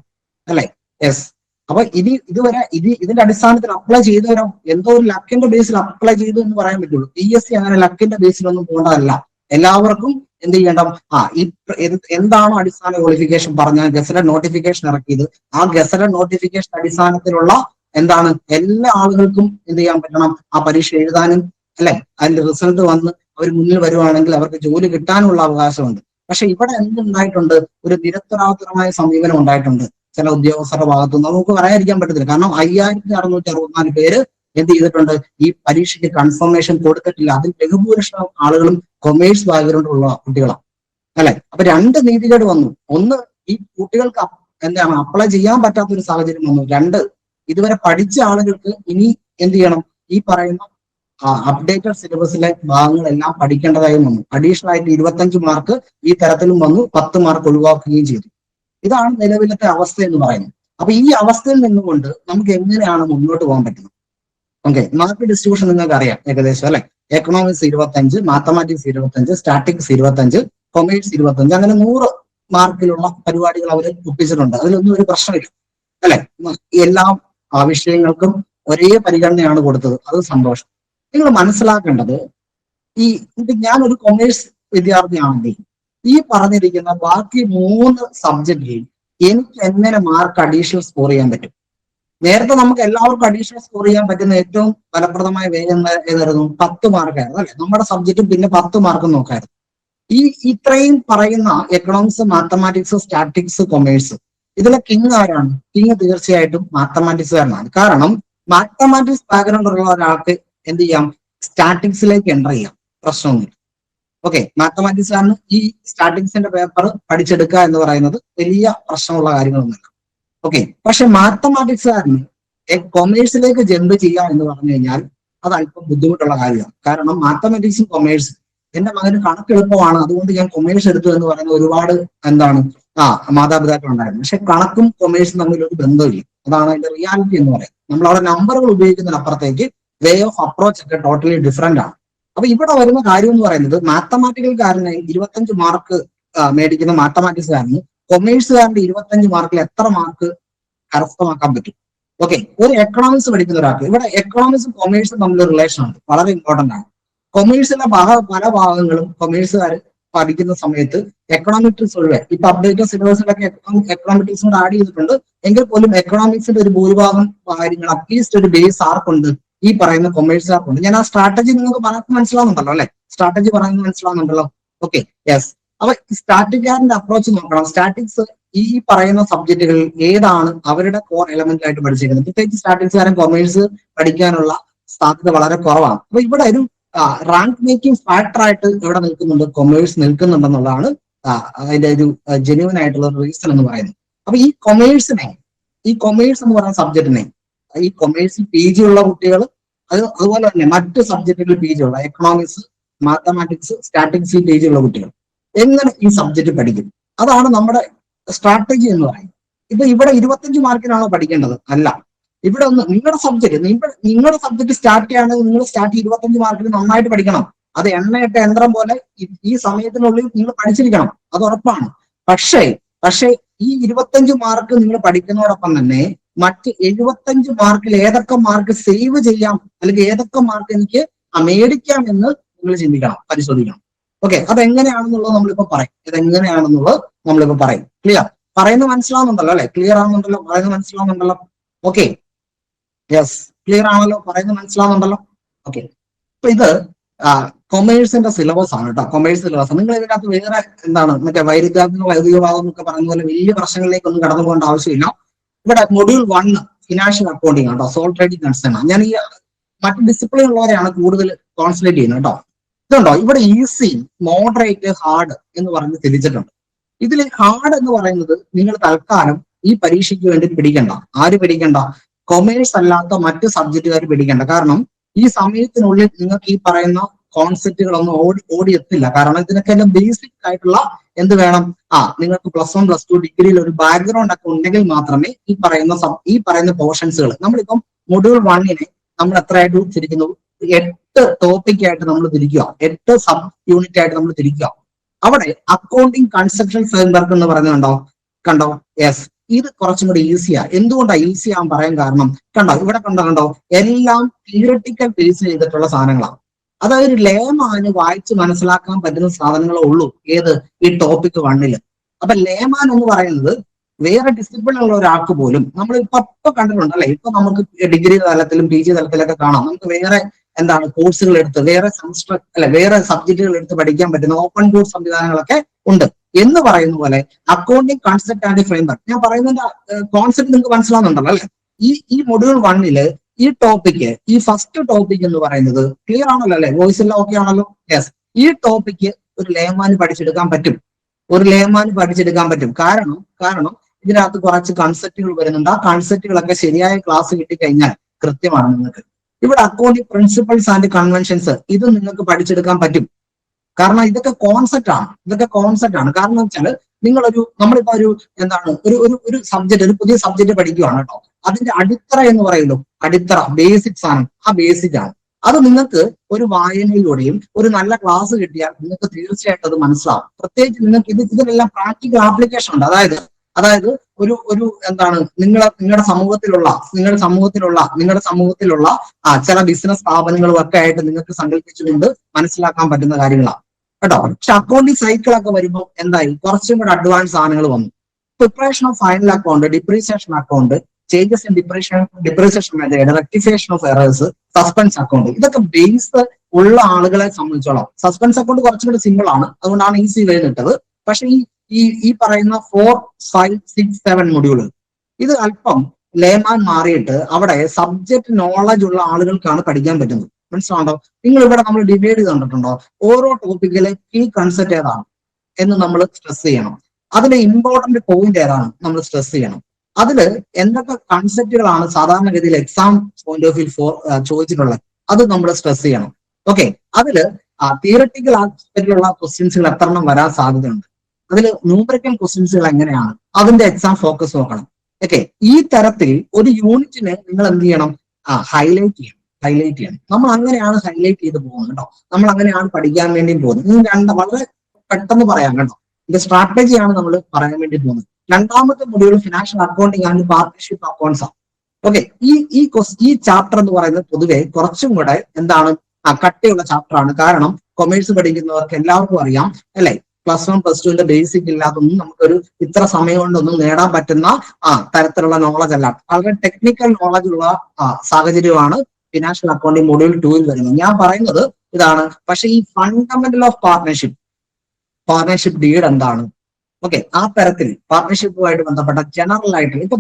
അല്ലെ? യെസ്. അപ്പൊ ഇതിന്റെ അടിസ്ഥാനത്തിൽ അപ്ലൈ ചെയ്തവരോ എന്തോ ഒരു ലക്കിന്റെ ബേസിൽ അപ്ലൈ ചെയ്തു എന്ന് പറയാൻ പറ്റുള്ളൂ. PSC അങ്ങനെ ലക്കിന്റെ ബേസിലൊന്നും പോകേണ്ടതല്ല. എല്ലാവർക്കും എന്ത് ചെയ്യണം, എന്താണോ അടിസ്ഥാന ക്വാളിഫിക്കേഷൻ പറഞ്ഞ ഗസറ്റഡ് നോട്ടിഫിക്കേഷൻ ഇറക്കിയത്, ആ ഗസറ്റഡ് നോട്ടിഫിക്കേഷൻ അടിസ്ഥാനത്തിലുള്ള എന്താണ് എല്ലാ ആളുകൾക്കും എന്ത് ചെയ്യാൻ പറ്റണം, ആ പരീക്ഷ എഴുതാനും അല്ലെ അതിന്റെ റിസൾട്ട് വന്ന് അവർ മുന്നിൽ വരുവാണെങ്കിൽ അവർക്ക് ജോലി കിട്ടാനുള്ള അവകാശമുണ്ട്. പക്ഷെ ഇവിടെ എന്തുണ്ടായിട്ടുണ്ട്, ഒരു നിരത്തരാതരമായ സമീപനം ഉണ്ടായിട്ടുണ്ട് ചില ഉദ്യോഗസ്ഥരുടെ ഭാഗത്തുനിന്ന്. നമുക്ക് പറയാതിരിക്കാൻ പറ്റത്തില്ല. കാരണം 5664 പേര് എന്ത് ചെയ്തിട്ടുണ്ട്, ഈ പരീക്ഷയ്ക്ക് കൺഫർമേഷൻ കൊടുത്തിട്ടില്ല. അതിൽ ബഹുഭൂരിപക്ഷം ആളുകളും കൊമേഴ്സ് ബാക്ക്ഗ്രൗണ്ട് ഉള്ള കുട്ടികളാണ് അല്ലെ? അപ്പൊ രണ്ട് നീതികേട് വന്നു. ഒന്ന്, ഈ കുട്ടികൾക്ക് എന്താണ് അപ്ലൈ ചെയ്യാൻ പറ്റാത്ത ഒരു സാഹചര്യം വന്നു. രണ്ട്, ഇതുവരെ പഠിച്ച ആളുകൾക്ക് ഇനി എന്ത് ചെയ്യണം, ഈ പറയുന്ന അപ്ഡേറ്റഡ് സിലബസിലെ ഭാഗങ്ങളെല്ലാം പഠിക്കേണ്ടതായി വന്നു. അഡീഷണൽ ആയിട്ട് 25 മാർക്ക് ഈ തരത്തിലും വന്നു, 10 മാർക്ക് ഒഴിവാക്കുകയും ചെയ്തു. ഇതാണ് നിലവിലത്തെ അവസ്ഥ എന്ന് പറയുന്നത്. അപ്പൊ ഈ അവസ്ഥയിൽ നിന്നുകൊണ്ട് നമുക്ക് എങ്ങനെയാണ് മുന്നോട്ട് പോകാൻ പറ്റുന്നത്? ഓക്കെ, മാർക്ക് ഡിസ്ട്രിബ്യൂഷൻ നിങ്ങൾക്ക് അറിയാം ഏകദേശം അല്ലെ? എക്കണോമിക്സ് 25, മാത്തമാറ്റിക്സ് 25, സ്റ്റാറ്റിക്സ് 25, കൊമേഴ്സ് 25, അങ്ങനെ 100 മാർക്കിലുള്ള പരിപാടികൾ അവർ ഒപ്പിച്ചിട്ടുണ്ട്. അതിലൊന്നും ഒരു പ്രശ്നമില്ല അല്ലെ? എല്ലാ വിഷയങ്ങൾക്കും ഒരേ പരിഗണനയാണ് കൊടുത്തത്. അത് സന്തോഷം. നിങ്ങൾ മനസ്സിലാക്കേണ്ടത്, ഞാനൊരു കൊമേഴ്സ് വിദ്യാർത്ഥിയാണെങ്കിൽ ഈ പറഞ്ഞിരിക്കുന്ന ബാക്കി 3 സബ്ജക്റ്റിൽ എനിക്ക് എങ്ങനെ മാർക്ക് അഡീഷണൽ സ്കോർ ചെയ്യാൻ പറ്റും? നേരത്തെ നമുക്ക് എല്ലാവർക്കും അഡീഷണൽ സ്കോർ ചെയ്യാൻ പറ്റുന്ന ഏറ്റവും ഫലപ്രദമായ വേഗം ഏതായിരുന്നു? 10 മാർക്കായിരുന്നു അല്ലെ? നമ്മുടെ സബ്ജക്റ്റും പിന്നെ 10 മാർക്കും നോക്കായിരുന്നു. ഇത്രയും പറയുന്ന എക്കണോമിക്സ്, മാത്തമാറ്റിക്സ്, സ്റ്റാറ്റിക്സ്, കൊമേഴ്സ്, ഇതിലെ കിങ് ആരാണ്? കിങ് തീർച്ചയായിട്ടും മാത്തമാറ്റിക്സുകാരനാണ്. കാരണം മാത്തമാറ്റിക്സ് ബാക്ക്ഗ്രൗണ്ട് ഉള്ള ഒരാൾക്ക് എന്ത് ചെയ്യാം, സ്റ്റാറ്റിക്സിലേക്ക് എൻ്റർ ചെയ്യാം, പ്രശ്നമൊന്നുമില്ല. ഓക്കെ, മാത്തമാറ്റിക്സുകാരന് ഈ സ്റ്റാറ്റിക്സിന്റെ പേപ്പർ പഠിച്ചെടുക്കുക എന്ന് പറയുന്നത് വലിയ പ്രശ്നമുള്ള കാര്യങ്ങളൊന്നുമില്ല. ഓക്കെ, പക്ഷെ മാത്തമാറ്റിക്സുകാരന് കൊമേഴ്സിലേക്ക് ജമ്പ് ചെയ്യുക എന്ന് പറഞ്ഞു കഴിഞ്ഞാൽ അത് അല്പം ബുദ്ധിമുട്ടുള്ള കാര്യമാണ്. കാരണം മാത്തമാറ്റിക്സും കൊമേഴ്സും, എന്റെ മകന് കണക്ക് എളുപ്പമാണ് അതുകൊണ്ട് ഞാൻ കൊമേഴ്സ് എടുത്തു എന്ന് പറയുന്ന ഒരുപാട് മാതാപിതാക്കൾ ഉണ്ടായിരുന്നു. പക്ഷെ കണക്കും കൊമേഴ്സും തമ്മിൽ ഒരു ബന്ധമില്ല. അതാണ് അതിന്റെ റിയാലിറ്റി എന്ന് പറയുന്നത്. നമ്മൾ അവിടെ നമ്പറുകൾ ഉപയോഗിക്കുന്നതിനപ്പുറത്തേക്ക് വേ ഓഫ് അപ്രോച്ച് ഒക്കെ ടോട്ടലി ഡിഫറെന്റ് ആണ്. അപ്പൊ ഇവിടെ വരുന്ന കാര്യം എന്ന് പറയുന്നത്, മാത്തമാറ്റിക്കൽക്കാരന് 25 മാർക്ക് മേടിക്കുന്ന മാത്തമാറ്റിക്സുകാരന് കൊമേഴ്സുകാരന്റെ 25 മാർക്കിൽ എത്ര മാർക്ക് കരസ്ഥമാക്കാൻ പറ്റും? ഓക്കെ, ഒരു എക്കണോമിക്സ് പഠിക്കുന്ന ഒരാൾക്ക്, ഇവിടെ എക്കണോമിക്സും കൊമേഴ്സും തമ്മിൽ റിലേഷൻ ഉണ്ട്, വളരെ ഇമ്പോർട്ടന്റ് ആണ്. കൊമേഴ്സിലെ പല ഭാഗങ്ങളും കൊമേഴ്സുകാർ പഠിക്കുന്ന സമയത്ത് എക്കണോമെട്രിക്സ് ഒഴിവെ, ഇപ്പൊ അപ്ഡേറ്റഡ് സിലബസിലൊക്കെ എക്കണോമെട്രിക്സ് കൂടെ ആഡ് ചെയ്തിട്ടുണ്ട്. എങ്കിൽ പോലും എക്കണോമിക്സിന്റെ ഒരു ഭൂരിഭാഗം കാര്യങ്ങൾ അറ്റ്ലീസ്റ്റ് ഒരു ബേസ് ആർക്കുണ്ട്, ഈ പറയുന്ന കൊമേഴ്സുകാർക്കുണ്ട്. ഞാൻ ആ സ്ട്രാറ്റജി നിങ്ങൾക്ക് മനസ്സിലാവുന്നുണ്ടല്ലോ അല്ലെ? സ്ട്രാറ്റജി പറയുന്നത് മനസ്സിലാവുന്നുണ്ടല്ലോ? Okay, yes. അപ്പൊ സ്റ്റാറ്റിക്കാരന്റെ അപ്രോച്ച് നോക്കണം. സ്റ്റാറ്റിക്സ് ഈ പറയുന്ന സബ്ജക്റ്റുകളിൽ ഏതാണ് അവരുടെ കോർ എലമെന്റ് ആയിട്ട് പഠിച്ചിരിക്കുന്നത്? പ്രത്യേകിച്ച് സ്റ്റാറ്റിക്സുകാരൻ കൊമേഴ്സ് പഠിക്കാനുള്ള സാധ്യത വളരെ കുറവാണ്. അപ്പൊ ഇവിടെ ഒരു റാങ്ക് മേക്കിംഗ് ഫാക്ടർ ആയിട്ട് ഇവിടെ നിൽക്കുന്നുണ്ട്, കൊമേഴ്സ് നിൽക്കുന്നുണ്ടെന്നുള്ളതാണ് അതിന്റെ ഒരു ജെന്യുവൻ ആയിട്ടുള്ള റീസൺ എന്ന് പറയുന്നത്. അപ്പൊ ഈ കൊമേഴ്സ് എന്ന് പറയുന്ന സബ്ജക്റ്റിനെ, ഈ കൊമേഴ്സിൽ PG ഉള്ള കുട്ടികൾ, അതുപോലെ തന്നെ മറ്റ് സബ്ജക്റ്റുകളിൽ PG ഉള്ള എക്കണോമിക്സ്, മാത്തമാറ്റിക്സ്, സ്റ്റാറ്റിക്സിൽ PG ഉള്ള കുട്ടികൾ എങ്ങനെ ഈ സബ്ജക്റ്റ് പഠിക്കും? അതാണ് നമ്മുടെ സ്ട്രാറ്റജി എന്ന് പറയുന്നത്. ഇപ്പൊ ഇവിടെ 25 മാർക്കിനാണോ പഠിക്കേണ്ടത്? അല്ല. ഇവിടെ ഒന്ന് നിങ്ങളുടെ സബ്ജക്ട് സ്റ്റാർട്ട് ചെയ്യുകയാണെങ്കിൽ നിങ്ങൾ 25 മാർക്കിന് നന്നായിട്ട് പഠിക്കണം. അത് എണ്ണയിട്ട യന്ത്രം പോലെ ഈ സമയത്തിനുള്ളിൽ നിങ്ങൾ പഠിച്ചിരിക്കണം, അത് ഉറപ്പാണ്. പക്ഷേ ഈ 25 മാർക്ക് നിങ്ങൾ പഠിക്കുന്നതോടൊപ്പം തന്നെ മറ്റ് 75 മാർക്കിൽ ഏതൊക്കെ മാർക്ക് സേവ് ചെയ്യാം, അല്ലെങ്കിൽ ഏതൊക്കെ മാർക്ക് എനിക്ക് മേടിക്കാം എന്ന് നിങ്ങൾ ചിന്തിക്കണം, പരിശോധിക്കണം. ഓക്കെ, അതെങ്ങനെയാണെന്നുള്ളത് നമ്മളിപ്പോ പറയും. ക്ലിയർ? പറയുന്നത് മനസ്സിലാവുന്നുണ്ടല്ലോ അല്ലെ? ക്ലിയർ ആവുന്നുണ്ടല്ലോ? പറയുന്നത് മനസ്സിലാവുന്നുണ്ടല്ലോ? ഓക്കെ, യെസ്, ക്ലിയർ ആണല്ലോ? പറയുന്നത് മനസ്സിലാവുന്നുണ്ടല്ലോ? ഓക്കെ, അപ്പൊ ഇത് കൊമേഴ്സിന്റെ സിലബസ് ആണ് കേട്ടോ. കൊമേഴ്സ് സിലബസ് നിങ്ങൾ ഇതിനകത്ത് വേറെ എന്താണ് മറ്റേ വൈദികവാദം എന്നൊക്കെ പറയുന്ന പോലെ വലിയ പ്രശ്നങ്ങളിലേക്കൊന്നും കടന്നു പോകേണ്ട ആവശ്യമില്ല. ഇവിടെ മൊഡ്യൂൾ 1 ഫിനാൻഷ്യൽ അക്കൗണ്ടിങ് ആണ്, സോൾ ട്രേഡിംഗ് കൺസേൺ ആണ്. ഞാൻ ഈ മറ്റു ഡിസിപ്ലിൻ ഉള്ളവരെയാണ് കൂടുതൽ കോൺസെൻട്രേറ്റ് ചെയ്യുന്നത് കേട്ടോ. ഇതുണ്ടോ, ഇവിടെ ഈസി, മോഡറേറ്റ്, ഹാർഡ് എന്ന് പറഞ്ഞ് തിരിച്ചിട്ടുണ്ട്. ഇതിൽ ഹാർഡ് എന്ന് പറയുന്നത് നിങ്ങൾ തൽക്കാലം ഈ പരീക്ഷയ്ക്ക് വേണ്ടി പിടിക്കണ്ട. ആര് പിടിക്കണ്ട? കൊമേഴ്സ് അല്ലാത്ത മറ്റ് സബ്ജക്റ്റുകാർ പിടിക്കണ്ട. കാരണം ഈ സമയത്തിനുള്ളിൽ നിങ്ങൾക്ക് ഈ പറയുന്ന കോൺസെപ്റ്റുകളൊന്നും ഓടിയെത്തില്ല. കാരണം ഇതിനൊക്കെ എല്ലാം ബേസിക് ആയിട്ടുള്ള എന്ത് വേണം, നിങ്ങൾക്ക് +1 +2 ഡിഗ്രിയിൽ ഒരു ബാക്ക്ഗ്രൗണ്ട് ഒക്കെ ഉണ്ടെങ്കിൽ മാത്രമേ ഈ പറയുന്ന പോർഷൻസുകൾ, നമ്മളിപ്പം മൊഡ്യൂൾ 1 നമ്മൾ എത്രയായിട്ട് തിരിക്കുന്നു? 8 ടോപ്പിക്കായിട്ട് നമ്മൾ തിരിക്കുക, 8 സബ് യൂണിറ്റ് ആയിട്ട് നമ്മൾ തിരിക്കുക. അവിടെ അക്കൗണ്ടിങ് കൺസെപ്ഷൻ ഫ്രെയിംവർക്ക് എന്ന് പറയുന്നത് കണ്ടോ? യെസ്, ഇത് കുറച്ചും കൂടി ഈസിയാണ്. എന്തുകൊണ്ടാണ് ഈസി ആവാൻ പറയാൻ കാരണം കണ്ടോ, ഇവിടെ കണ്ടോ എല്ലാം തിയറട്ടിക്കൽ ബേസ് ചെയ്തിട്ടുള്ള സാധനങ്ങളാണ്. അതായത് ലേമാന് വായിച്ച് മനസ്സിലാക്കാൻ പറ്റുന്ന സാധനങ്ങളേ ഉള്ളൂ ഏത് ഈ ടോപ്പിക് 1 അപ്പൊ ലേമാൻ എന്ന് പറയുന്നത് വേറെ ഡിസിപ്ലിൻ ഉള്ള ഒരാൾക്ക് പോലും നമ്മൾ ഇപ്പൊ കണ്ടിട്ടുണ്ട് അല്ലെ, ഇപ്പൊ നമുക്ക് ഡിഗ്രി തലത്തിലും PG തലത്തിലൊക്കെ കാണാം, നമുക്ക് വേറെ എന്താണ് കോഴ്സുകൾ എടുത്ത് വേറെ സെമസ്റ്റർ അല്ലെ വേറെ സബ്ജക്റ്റുകൾ എടുത്ത് പഠിക്കാൻ പറ്റുന്ന ഓപ്പൺ കോഴ്സ് സംവിധാനങ്ങളൊക്കെ ഉണ്ട്. എന്ന് പറയുന്ന പോലെ അക്കൗണ്ടിങ് കൺസെപ്റ്റ് ആൻഡ് ഫ്രെയിംവർക്ക്, ഞാൻ പറയുന്നതിന്റെ കോൺസെപ്റ്റ് നിങ്ങൾക്ക് മനസ്സിലാവുന്നുണ്ടല്ലോ അല്ലെ. ഈ മൊഡ്യൂൾ 1 ഈ ടോപ്പിക്ക്, ഈ ഫസ്റ്റ് ടോപ്പിക് എന്ന് പറയുന്നത് ക്ലിയർ ആണല്ലോ അല്ലെ, വോയിസ് എല്ലാം ഓക്കെ ആണല്ലോ? യെസ്. ഈ ടോപ്പിക്ക് ഒരു ലേമാന് പഠിച്ചെടുക്കാൻ പറ്റും, കാരണം ഇതിനകത്ത് കുറച്ച് കൺസെപ്റ്റുകൾ വരുന്നുണ്ട്. ആ കൺസെപ്റ്റുകളൊക്കെ ശരിയായ ക്ലാസ് കിട്ടിക്കഴിഞ്ഞാൽ കൃത്യമാണ് നിങ്ങൾക്ക്. ഇവിടെ അക്കൗണ്ടിങ് പ്രിൻസിപ്പൾസ് ആൻഡ് കൺവെൻഷൻസ് ഇത് നിങ്ങൾക്ക് പഠിച്ചെടുക്കാൻ പറ്റും. കാരണം ഇതൊക്കെ കോൺസെപ്റ്റ് ആണ്. കാരണം വെച്ചാൽ നമ്മളിപ്പോ എന്താണ് ഒരു സബ്ജക്ട്, ഒരു പുതിയ സബ്ജക്ട് പഠിക്കുകയാണ് കേട്ടോ. അതിന്റെ അടിത്തറ എന്ന് പറയുമല്ലോ, അടിത്തറ ബേസിക്സ് ആണ്. ആ ബേസിക് ആണ്. അത് നിങ്ങൾക്ക് ഒരു വായനയിലൂടെയും ഒരു നല്ല ക്ലാസ് കിട്ടിയാൽ നിങ്ങൾക്ക് തീർച്ചയായിട്ടും അത് മനസ്സിലാവും. പ്രത്യേകിച്ച് നിങ്ങൾക്ക് ഇതിനെല്ലാം പ്രാക്ടിക്കൽ ആപ്ലിക്കേഷൻ ഉണ്ട്. അതായത് ഒരു എന്താണ് നിങ്ങളുടെ സമൂഹത്തിലുള്ള ചില ബിസിനസ് സ്ഥാപനങ്ങളും ഒക്കെ ആയിട്ട് നിങ്ങൾക്ക് സങ്കല്പിച്ചുകൊണ്ട് മനസ്സിലാക്കാൻ പറ്റുന്ന കാര്യങ്ങളാണ് കേട്ടോ. പക്ഷെ അക്കൗണ്ടിങ് സൈക്കിളൊക്കെ വരുമ്പോൾ എന്തായി, കുറച്ചും കൂടെ അഡ്വാൻസ് സാധനങ്ങൾ വന്നു. Preparation of final account, depreciation account, changes in depreciation method, rectification of errors, suspense account, ഇതൊക്കെ ബേസ് ഉള്ള ആളുകളെ സംബന്ധിച്ചോളം സസ്പെൻസ് അക്കൗണ്ട് കുറച്ചും കൂടി സിമ്പിൾ ആണ്, അതുകൊണ്ടാണ് ഈസി വേ ഇട്ടത്. പക്ഷെ ഈ പറയുന്ന 4, 5, 6, 7 മൊഡ്യൂള് ഇത് അല്പം ലേമാൻ മാറിയിട്ട് അവിടെ സബ്ജക്ട് നോളജ് ഉള്ള ആളുകൾക്കാണ് പഠിക്കാൻ പറ്റുന്നത്. മനസ്സിലാണോ? നിങ്ങൾ ഇവിടെ നമ്മൾ ഡിവൈഡ് ചെയ്ത് കണ്ടിട്ടുണ്ടോ? ഓരോ ടോപ്പിക്കിലെ കീ കൺസെപ്റ്റ് ഏതാണ് എന്ന് നമ്മൾ സ്ട്രെസ് ചെയ്യണം. അതിലെ ഇമ്പോർട്ടന്റ് പോയിന്റ് ഏതാണ് നമ്മൾ സ്ട്രെസ് ചെയ്യണം. അതില് എന്തൊക്കെ കൺസെപ്റ്റുകളാണ് സാധാരണഗതിയിൽ എക്സാം പോയിന്റ് ഓഫ് വ്യൂ ചോദിച്ചിട്ടുള്ളത് അത് നമ്മൾ സ്ട്രെസ് ചെയ്യണം. ഓക്കെ, അതില് തിയറട്ടിക്കൽ ആസ്പെക്റ്റിലുള്ള ക്വസ്റ്റ്യൻസുകൾ എത്രണ്ണം വരാൻ സാധ്യതയുണ്ട്, അതിൽ ന്യൂമറിക്കൽ ക്വസ്റ്റ്യൻസുകൾ എങ്ങനെയാണ്, അതിന്റെ എക്സാം ഫോക്കസ് നോക്കണം. ഓക്കെ, ഈ തരത്തിൽ ഒരു യൂണിറ്റിനെ നിങ്ങൾ എന്ത് ചെയ്യണം? ഹൈലൈറ്റ് ചെയ്യണം. നമ്മൾ അങ്ങനെയാണ് ഹൈലൈറ്റ് ചെയ്ത് പോകുന്നത് കേട്ടോ. നമ്മൾ അങ്ങനെയാണ് പഠിക്കാൻ വേണ്ടി പോകുന്നത്. ഇത് വളരെ പെട്ടെന്ന് പറയാം കേട്ടോ. ഇത് സ്ട്രാറ്റജിയാണ് നമ്മൾ പറയാൻ വേണ്ടി പോകുന്നത്. രണ്ടാമത്തെ module financial accounting and partnership accounts ആണ്. ഓക്കെ, ഈ ചാപ്റ്റർ എന്ന് പറയുന്നത് പൊതുവെ കുറച്ചും കൂടെ എന്താണ് കട്ടിയുള്ള ചാപ്റ്റർ ആണ്. കാരണം കൊമേഴ്സ് പഠിക്കുന്നവർക്ക് എല്ലാവർക്കും അറിയാം അല്ലെ, +1 +2 ബേസിക് ഇല്ലാതൊന്നും നമുക്കൊരു ഇത്ര സമയം കൊണ്ടൊന്നും നേടാൻ പറ്റുന്ന തരത്തിലുള്ള നോളജ് അല്ല. വളരെ ടെക്നിക്കൽ നോളജ് ഉള്ള സാഹചര്യമാണ് ഫിനാൻഷ്യൽ അക്കൗണ്ടിങ് മൊഡ്യൂൾ 2 വരുന്നത്. ഞാൻ പറയുന്നത് ഇതാണ്. പക്ഷെ ഈ ഫണ്ടമെന്റൽ ഓഫ് പാർട്ണർഷിപ്പ് ഡീഡ് എന്താണ്, ഓക്കെ, ആ തരത്തിൽ പാർട്ണർഷിപ്പുമായിട്ട് ബന്ധപ്പെട്ട ജനറൽ ആയിട്ട് ഇപ്പൊ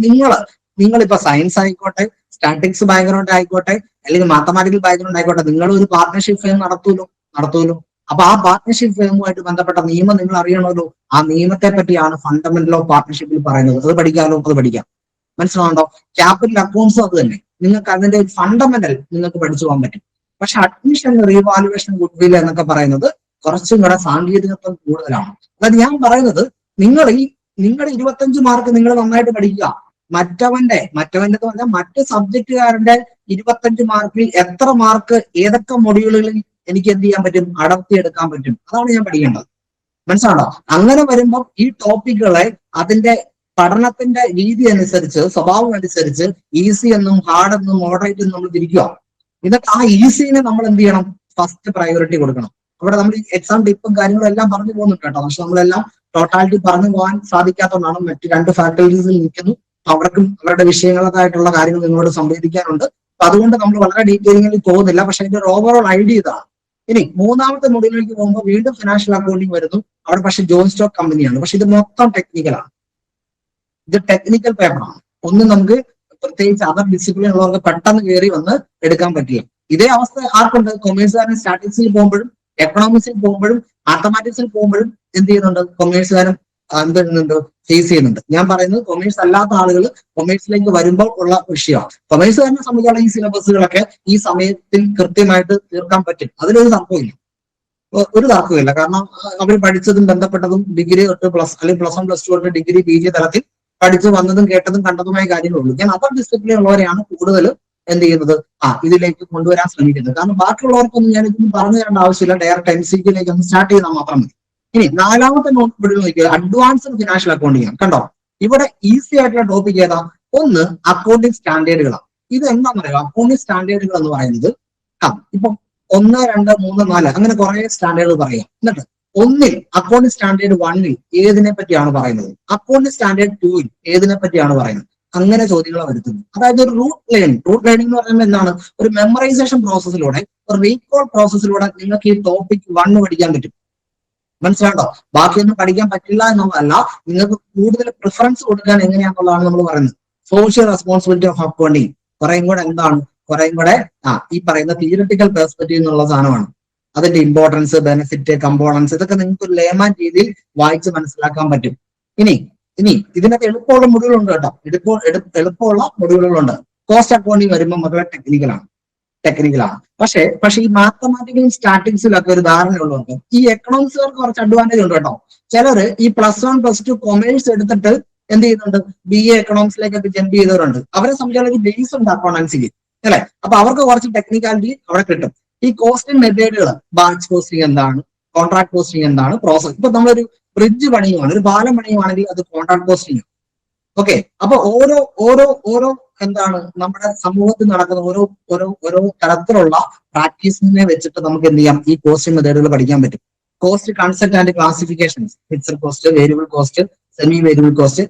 നിങ്ങളിപ്പോ സയൻസ് ആയിക്കോട്ടെ, സ്റ്റാറ്റിക്സ് ബാക്ക്ഗ്രൗണ്ട് ആയിക്കോട്ടെ, അല്ലെങ്കിൽ മാത്തമാറ്റിക്കൽ ബാക്ക്ഗ്രൗണ്ട് ആയിക്കോട്ടെ, നിങ്ങൾ ഒരു പാർട്ണർഷിപ്പ് ഫേം നടത്തൂലോ. അപ്പൊ ആ പാർട്ണർഷിപ്പ് ഫേമുമായിട്ട് ബന്ധപ്പെട്ട നിയമം നിങ്ങൾ അറിയണമല്ലോ. ആ നിയമത്തെ പറ്റിയാണ് ഫണ്ടമെന്റൽ ഓഫ് പാർട്ണർഷിപ്പിൽ പറയുന്നത്. അത് പഠിക്കാം. മനസ്സിലാവുണ്ടോ? ക്യാപിറ്റൽ അക്കൗണ്ട്സും അത് തന്നെ. നിങ്ങൾക്ക് അതിന്റെ ഫണ്ടമെന്റൽ നിങ്ങൾക്ക് പഠിച്ചു പോകാൻ പറ്റും. പക്ഷെ അഡ്മിഷൻ, റീവാലുവേഷൻ, ഗുഡ്വിൽ എന്നൊക്കെ പറയുന്നത് കുറച്ചും കൂടെ സാങ്കേതികത്വം കൂടുതലാണ്. അതായത് ഞാൻ പറയുന്നത് നിങ്ങളുടെ 25 മാർക്ക് നിങ്ങൾ നന്നായിട്ട് പഠിക്കുക. മറ്റവന്റെ എന്ന് പറഞ്ഞാൽ മറ്റ് സബ്ജക്റ്റുകാരന്റെ 25 മാർക്കിൽ എത്ര മാർക്ക് ഏതൊക്കെ മൊഡ്യൂളുകളിൽ എനിക്ക് എന്ത് ചെയ്യാൻ പറ്റും? അടർത്തിയെടുക്കാൻ പറ്റും. അതാണ് ഞാൻ പഠിക്കേണ്ടത്. മനസ്സിലാണോ? അങ്ങനെ വരുമ്പോൾ ഈ ടോപ്പിക്കുകളെ അതിന്റെ പഠനത്തിന്റെ രീതി അനുസരിച്ച്, സ്വഭാവം അനുസരിച്ച് ഈസി എന്നും ഹാർഡ് എന്നും മോഡറേറ്റ് എന്നും നമ്മൾ തിരിക്കുക. ഇതൊക്കെ ആ ഈസിനെ നമ്മൾ എന്ത് ചെയ്യണം? ഫസ്റ്റ് പ്രയോറിറ്റി കൊടുക്കണം. അവിടെ നമ്മൾ എക്സാം ടിപ്പും കാര്യങ്ങളും എല്ലാം പറഞ്ഞു പോകുന്നുണ്ട് കേട്ടോ. പക്ഷെ നമ്മളെല്ലാം ടോട്ടാലിറ്റി പറഞ്ഞു പോകാൻ സാധിക്കാത്തതുകൊണ്ടാണ്. മറ്റ് 2 ഫാക്കൽറ്റീസിൽ നിൽക്കുന്നു. അവർക്കും അവരുടെ വിഷയങ്ങളായിട്ടുള്ള കാര്യങ്ങൾ നിങ്ങളോട് സംവേദിക്കാനുണ്ട്. അപ്പൊ അതുകൊണ്ട് നമ്മൾ വളരെ ഡീറ്റെയിലിംഗിൽ പോകുന്നില്ല. പക്ഷെ അതിന്റെ ഒരു ഓവറോൾ ഐഡിയ ഇതാണ്. ഇനി മൂന്നാമത്തെ മൊഡ്യൂളിലേക്ക് പോകുമ്പോൾ വീണ്ടും ഫിനാൻഷ്യൽ അക്കൗണ്ടിങ് വരുന്നു. അവിടെ പക്ഷെ ജോയിന്റ് സ്റ്റോക്ക് കമ്പനിയാണ്. പക്ഷെ ഇത് മൊത്തം ടെക്നിക്കലാണ്. ഇത് ടെക്നിക്കൽ പേപ്പറാണ്. ഒന്നും നമുക്ക് പ്രത്യേകിച്ച് അതർ ഡിസിപ്ലിൻ ഉള്ളവർക്ക് പെട്ടെന്ന് കയറി വന്ന് എടുക്കാൻ പറ്റില്ല. ഇതേ അവസ്ഥ ആർക്കുണ്ട്? കൊമേഴ്സുകാരൻ സ്റ്റാറ്റിക്സിൽ പോകുമ്പോഴും, എക്കണോമിക്സിൽ പോകുമ്പോഴും, മാത്തമാറ്റിക്സിൽ പോകുമ്പോഴും എന്ത് ചെയ്യുന്നുണ്ട്? കൊമേഴ്സുകാരൻ ഫേസ് ചെയ്യുന്നുണ്ട്. ഞാൻ പറയുന്നത് കൊമേഴ്സ് അല്ലാത്ത ആളുകൾ കൊമേഴ്സിലേക്ക് വരുമ്പോൾ ഉള്ള വിഷയമാണ്. കൊമേഴ്സുകാരനെ സംബന്ധിച്ചുള്ള ഈ സിലബസുകളൊക്കെ ഈ സമയത്തിൽ കൃത്യമായിട്ട് തീർക്കാൻ പറ്റും. അതിലൊരു തർക്കമില്ല. കാരണം അവർ പഠിച്ചതും ബന്ധപ്പെട്ടതും ഡിഗ്രി തൊട്ട് അല്ലെങ്കിൽ +1 +2 തൊട്ട് ഡിഗ്രി PG തലത്തിൽ പഠിച്ചു വന്നതും കേട്ടതും കണ്ടതുമായ കാര്യങ്ങളുള്ളൂ. ഞാൻ അതർ ഡിസിപ്ലിൻ ഉള്ളവരെയാണ് കൂടുതൽ എന്ത് ചെയ്യുന്നത് ഇതിലേക്ക് കൊണ്ടുവരാൻ ശ്രമിക്കുന്നത്. കാരണം ബാക്കിയുള്ളവർക്കൊന്നും ഞാൻ ഇതൊന്നും പറഞ്ഞു തരേണ്ട ആവശ്യമില്ല. ഡയറക്റ്റ് MCQ ഒന്ന് സ്റ്റാർട്ട് ചെയ്താൽ മാത്രം മതി. ഇനി നാലാമത്തെ നോട്ട് നോക്കിയാൽ അഡ്വാൻസ്ഡ് ഫിനാൻഷ്യൽ അക്കൗണ്ടിങ് ആണ്. കണ്ടോ, ഇവിടെ ഈസി ആയിട്ടുള്ള ടോപ്പിക് ഏതാ? ഒന്ന് അക്കൗണ്ടിങ് സ്റ്റാൻഡേർഡുകളാണ്. ഇത് എന്താണെന്ന് പറയുക, അക്കൗണ്ടിങ് സ്റ്റാൻഡേർഡുകൾ എന്ന് പറയുന്നത് ഇപ്പൊ 1, 2, 3, 4 അങ്ങനെ കുറെ സ്റ്റാൻഡേർഡുകൾ പറയാം. എന്നിട്ട് ഒന്നിൽ അക്കൗണ്ടിങ് സ്റ്റാൻഡേർഡ് 1ൽ ഏതിനെ പറ്റിയാണ് പറയുന്നത്, അക്കൗണ്ടിങ് സ്റ്റാൻഡേർഡ് 2ൽ ഏതിനെ പറ്റിയാണ് പറയുന്നത്, അങ്ങനെ ചോദ്യങ്ങൾ വരുത്തുന്നു. അതായത് ഒരു റൂട്ട് ലേണിംഗ് എന്ന് പറയുമ്പോൾ എന്താണ്, ഒരു മെമ്മറൈസേഷൻ പ്രോസസ്സിലൂടെ, ഒരു റീകോൾ പ്രോസസ്സിലൂടെ നിങ്ങൾക്ക് ഈ ടോപ്പിക് 1 പഠിക്കാൻ പറ്റും. മനസ്സിലാണ്ടോ? ബാക്കിയൊന്നും പഠിക്കാൻ പറ്റില്ല എന്നുള്ളതല്ല, നിങ്ങൾക്ക് കൂടുതൽ പ്രിഫറൻസ് കൊടുക്കാൻ എങ്ങനെയാണെന്നുള്ളതാണ് നമ്മൾ പറയുന്നത്. സോഷ്യൽ റെസ്പോൺസിബിലിറ്റി ഓഫ് അക്കൗണ്ടിങ് കുറേയും കൂടെ എന്താണ്, കുറേയും കൂടെ ഈ പറയുന്ന തിയറിറ്റിക്കൽ പെർസ്പെക്റ്റീവ് എന്നുള്ള സാധനമാണ്. അതിന്റെ ഇമ്പോർട്ടൻസ്, ബെനിഫിറ്റ്, കമ്പോണൻസ് ഇതൊക്കെ നിങ്ങൾക്ക് ഒരു ലേമാൻ രീതിയിൽ വായിച്ച് മനസ്സിലാക്കാൻ പറ്റും. ഇനി ഇതിനകത്ത് എളുപ്പമുള്ള മൊഡ്യൂളുണ്ട് കേട്ടോ, എളുപ്പമുള്ള മൊഡ്യൂളുകളുണ്ട്. കോസ്റ്റ് അക്കൗണ്ടിങ് വരുമ്പോൾ മക്കളെ ടെക്നിക്കലാണ്. പക്ഷേ ഈ മാത്തമാറ്റിക്കലും സ്റ്റാറ്റിക്സിലൊക്കെ ഒരു ധാരണയുള്ളതുകൊണ്ട് ഈ എക്കണോമിക്സുകാർക്ക് കുറച്ച് അഡ്വാൻറ്റേജ് ഉണ്ട് കേട്ടോ. ചിലർ ഈ +1 +2 കൊമേഴ്സ് എടുത്തിട്ട് എന്ത് ചെയ്യുന്നുണ്ട്, BA എക്കണോമിക്സിലേക്കൊക്കെ ജമ്പ് ചെയ്തവരുണ്ട്. അവരെ സംബന്ധിച്ചുള്ള ഒരു ബേസ് ഉണ്ട് അക്കൗണ്ടൻസിക്ക്, അല്ലെ? അപ്പൊ അവർക്ക് കുറച്ച് ടെക്നിക്കാലിറ്റി അവിടെ കിട്ടും. ഈ കോസ്റ്റിംഗ് മെത്തേഡുകൾ, ബാച്ച് കോസ്റ്റിംഗ് എന്താണ്, കോൺട്രാക്ട് കോസ്റ്റിംഗ് എന്താണ്, പ്രോസസ്. ഇപ്പൊ നമ്മളൊരു ബ്രിഡ്ജ് പണിയുവാണ്, ഒരു പാലം പണിയുവാണെങ്കിൽ അത് കോൺട്രാക്ട് കോസ്റ്റിംഗ്. ഓക്കെ, അപ്പൊ ഓരോ എന്താണ് നമ്മുടെ സമൂഹത്തിൽ നടക്കുന്ന ഓരോ തരത്തിലുള്ള പ്രാക്ടീസിനെ വെച്ചിട്ട് നമുക്ക് എന്ത് ചെയ്യാം, ഈ കോസ്റ്റിംഗ് മെത്തേഡുകൾ പഠിക്കാൻ പറ്റും. Cost concept and classifications, fixed cost, variable cost, semi variable cost.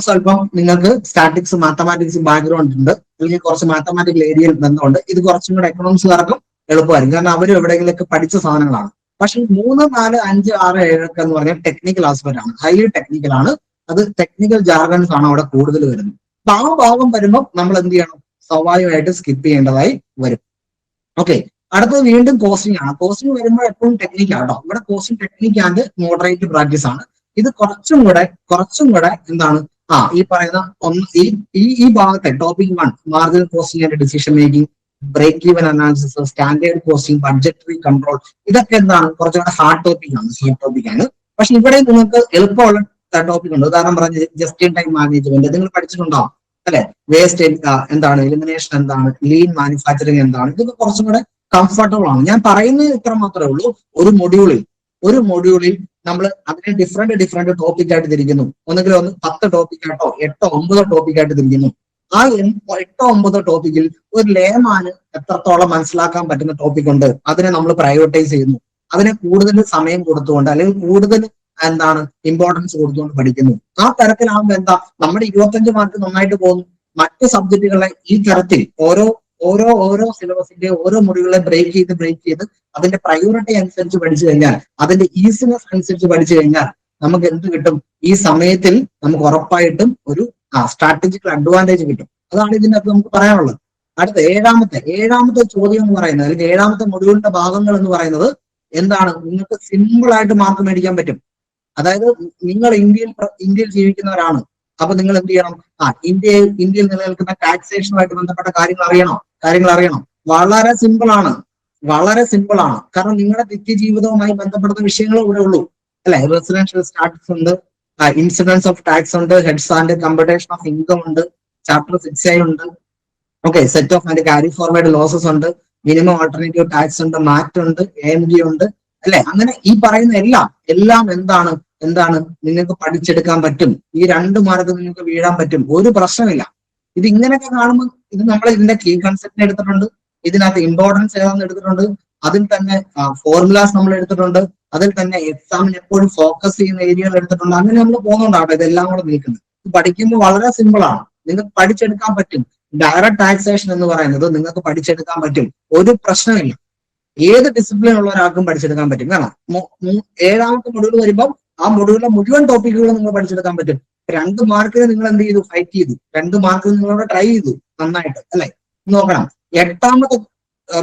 സ്വല്പം നിങ്ങൾക്ക് സ്റ്റാറ്റിക്സ്, മാത്തമാറ്റിക്സ് ബാക്ക്ഗ്രൗണ്ട് ഉണ്ട്, അല്ലെങ്കിൽ കുറച്ച് മാത്തമാറ്റിക്കൽ ഏരിയയിൽ ബന്ധമുണ്ട്. ഇത് കുറച്ചും കൂടെ എക്കണോമിക്സുകാർക്കും എളുപ്പമായിരിക്കും, കാരണം അവരും എവിടെയെങ്കിലൊക്കെ പഠിച്ച സാധനങ്ങളാണ്. പക്ഷെ 3, 4, 5, 6, 7 ഒക്കെ എന്ന് പറഞ്ഞാൽ ടെക്നിക്കൽ ആസ്പെക്ട് ആണ്, ഹൈലി ടെക്നിക്കൽ ആണ്. അത് ടെക്നിക്കൽ ജാർഗൻസ് ആണ് അവിടെ കൂടുതൽ വരുന്നത്. അപ്പൊ ആ ഭാഗം വരുമ്പോൾ നമ്മൾ എന്ത് ചെയ്യണം, സ്വാഭാവികമായിട്ട് സ്കിപ്പ് ചെയ്യേണ്ടതായി വരും. ഓക്കെ, അടുത്തത് വീണ്ടും കോസ്റ്റിംഗ് ആണ്. കോസ്റ്റിംഗ് വരുമ്പോൾ എപ്പോഴും ടെക്നിക്കാണ് കേട്ടോ. ഇവിടെ costing technique and moderate practice ആണ്. ഇത് കുറച്ചും കൂടെ എന്താണ്, ഈ പറയുന്ന ഈ ഭാഗത്തെ topic 1 marginal costing and decision making, break even analysis, standard costing, budgetary control, ഇതൊക്കെ എന്താണ് കുറച്ചുകൂടെ ഹാർഡ് ടോപ്പിക് ആണ്. പക്ഷെ ഇവിടെ നിങ്ങൾക്ക് എളുപ്പമുള്ള ടോപ്പിക് ഉണ്ട്. ഉദാഹരണം പറഞ്ഞ് ജസ്റ്റ് ഇൻ ടൈം മാനേജ്മെന്റ് നിങ്ങൾ പഠിച്ചിട്ടുണ്ടാവും, അല്ലെ? വേസ്റ്റ് എന്താണ്, എലിമിനേഷൻ എന്താണ്, ലീൻ മാനുഫാക്ചറിങ് എന്താണ്, ഇതൊക്കെ കുറച്ചും കൂടെ കംഫർട്ടബിൾ ആണ്. ഞാൻ പറയുന്നത് ഇത്ര മാത്രമേ ഉള്ളൂ. ഒരു മൊഡ്യൂളിൽ നമ്മൾ അതിനെ ഡിഫറെന്റ് ടോപ്പിക് ആയിട്ട് തിരിക്കുന്നു. ഒന്നുകിൽ 10 ടോപ്പിക്കായിട്ടോ 8, 9 ടോപ്പിക്കായിട്ട് തിരിക്കുന്നു. ആ 8, 9 ടോപ്പിക്കിൽ ഒരു ലേമാന് എത്രത്തോളം മനസ്സിലാക്കാൻ പറ്റുന്ന ടോപ്പിക് ഉണ്ട്, അതിനെ നമ്മൾ പ്രയോറിറ്റൈസ് ചെയ്യുന്നു. അതിനെ കൂടുതൽ സമയം കൊടുത്തുകൊണ്ട്, അല്ലെങ്കിൽ കൂടുതൽ എന്താണ് ഇമ്പോർട്ടൻസ് കൊടുത്തുകൊണ്ട് പഠിക്കുന്നു. ആ തരത്തിലാകുമ്പോൾ എന്താ, നമ്മുടെ 25 മാർക്ക് നന്നായിട്ട് പോകുന്നു. മറ്റ് സബ്ജക്റ്റുകളെ ഈ തരത്തിൽ ഓരോ സിലബസിന്റെ ഓരോ മൊഡ്യൂളുകളെ ബ്രേക്ക് ചെയ്ത് അതിന്റെ പ്രയോറിറ്റി അനുസരിച്ച് പഠിച്ചു കഴിഞ്ഞാൽ, അതിന്റെ ഈസിനെസ് അനുസരിച്ച് പഠിച്ചു കഴിഞ്ഞാൽ നമുക്ക് എന്ത് കിട്ടും, ഈ സമയത്തിൽ നമുക്ക് ഉറപ്പായിട്ടും ഒരു സ്ട്രാറ്റജിക്കൽ അഡ്വാൻറ്റേജ് കിട്ടും. അതാണ് ഇതിനകത്ത് നമുക്ക് പറയാനുള്ളത്. അടുത്ത ഏഴാമത്തെ ചോദ്യം എന്ന് പറയുന്നത്, അല്ലെങ്കിൽ 7ാമത്തെ മൊഡ്യൂളിന്റെ ഭാഗങ്ങൾ എന്ന് പറയുന്നത് എന്താണ്, നിങ്ങൾക്ക് സിമ്പിൾ ആയിട്ട് മാർക്ക് മേടിക്കാൻ പറ്റും. അതായത് നിങ്ങൾ ഇന്ത്യയിൽ ജീവിക്കുന്നവരാണ്, അപ്പൊ നിങ്ങൾ എന്ത് ചെയ്യണം, ഇന്ത്യയിൽ നിലനിൽക്കുന്ന ടാക്സേഷനുമായിട്ട് ബന്ധപ്പെട്ട കാര്യങ്ങൾ അറിയണം. വളരെ സിമ്പിൾ ആണ്. കാരണം നിങ്ങളുടെ നിത്യജീവിതവുമായി ബന്ധപ്പെടുന്ന വിഷയങ്ങൾ ഇവിടെ ഉള്ളൂ, അല്ലെ? റെസിഡൻഷ്യൽ സ്റ്റാറ്റസ് ഉണ്ട്, ഇൻസിഡൻസ് ഓഫ് ടാക്സ് ഉണ്ട്, heads and computation of income ഉണ്ട്, ചാപ്റ്റർ 6A ഉണ്ട്. Okay, set off and carry forward losses ഉണ്ട്, മിനിമം ആൾട്ടർനേറ്റീവ് ടാക്സ് ഉണ്ട്, മാറ്റ് ഉണ്ട്, AMG ഉണ്ട്, അല്ലെ? അങ്ങനെ ഈ പറയുന്ന എല്ലാം എന്താണ് നിങ്ങൾക്ക് പഠിച്ചെടുക്കാൻ പറ്റും. ഈ 2 മാർക്ക് നിങ്ങൾക്ക് വീഴാൻ പറ്റും, ഒരു പ്രശ്നമില്ല. ഇത് ഇങ്ങനെയൊക്കെ കാണുമ്പോൾ ഇത് നമ്മൾ ഇതിന്റെ കീ കൺസെപ്റ്റിനെ എടുത്തിട്ടുണ്ട്, ഇതിനകത്ത് ഇമ്പോർട്ടൻസ് ഏതാണെന്ന് എടുത്തിട്ടുണ്ട്, അതിൽ തന്നെ ഫോർമുലാസ് നമ്മൾ എടുത്തിട്ടുണ്ട്, അതിൽ തന്നെ എക്സാമിന് എപ്പോഴും ഫോക്കസ് ചെയ്യുന്ന ഏരിയകൾ എടുത്തിട്ടുണ്ട്. അങ്ങനെ നമ്മൾ പോകുന്നുണ്ടാവട്ടെ ഇതെല്ലാം കൂടെ നിൽക്കുന്നത്. പഠിക്കുമ്പോൾ വളരെ സിമ്പിൾ ആണ്, നിങ്ങൾക്ക് പഠിച്ചെടുക്കാൻ പറ്റും. ഡയറക്റ്റ് ടാക്സേഷൻ എന്ന് പറയുന്നത് നിങ്ങൾക്ക് പഠിച്ചെടുക്കാൻ പറ്റും, ഒരു പ്രശ്നമില്ല. ഏത് ഡിസിപ്ലിൻ ഉള്ള ഒരാൾക്കും പഠിച്ചെടുക്കാൻ പറ്റും. കാരണം 7ാമത്തെ മൊഡ്യൂൾ വരുമ്പോൾ ആ മൊഡ്യൂളിലെ മുഴുവൻ ടോപ്പിക്കുകളും നിങ്ങൾ പഠിച്ചെടുക്കാൻ പറ്റും. 2 മാർക്കിന് നിങ്ങൾ എന്ത് ചെയ്തു, ഫൈറ്റ് ചെയ്തു. 2 മാർക്കിന് നിങ്ങളോട് ട്രൈ ചെയ്തു നന്നായിട്ട്, അല്ലെ? നോക്കണം. 8ാമത്തെ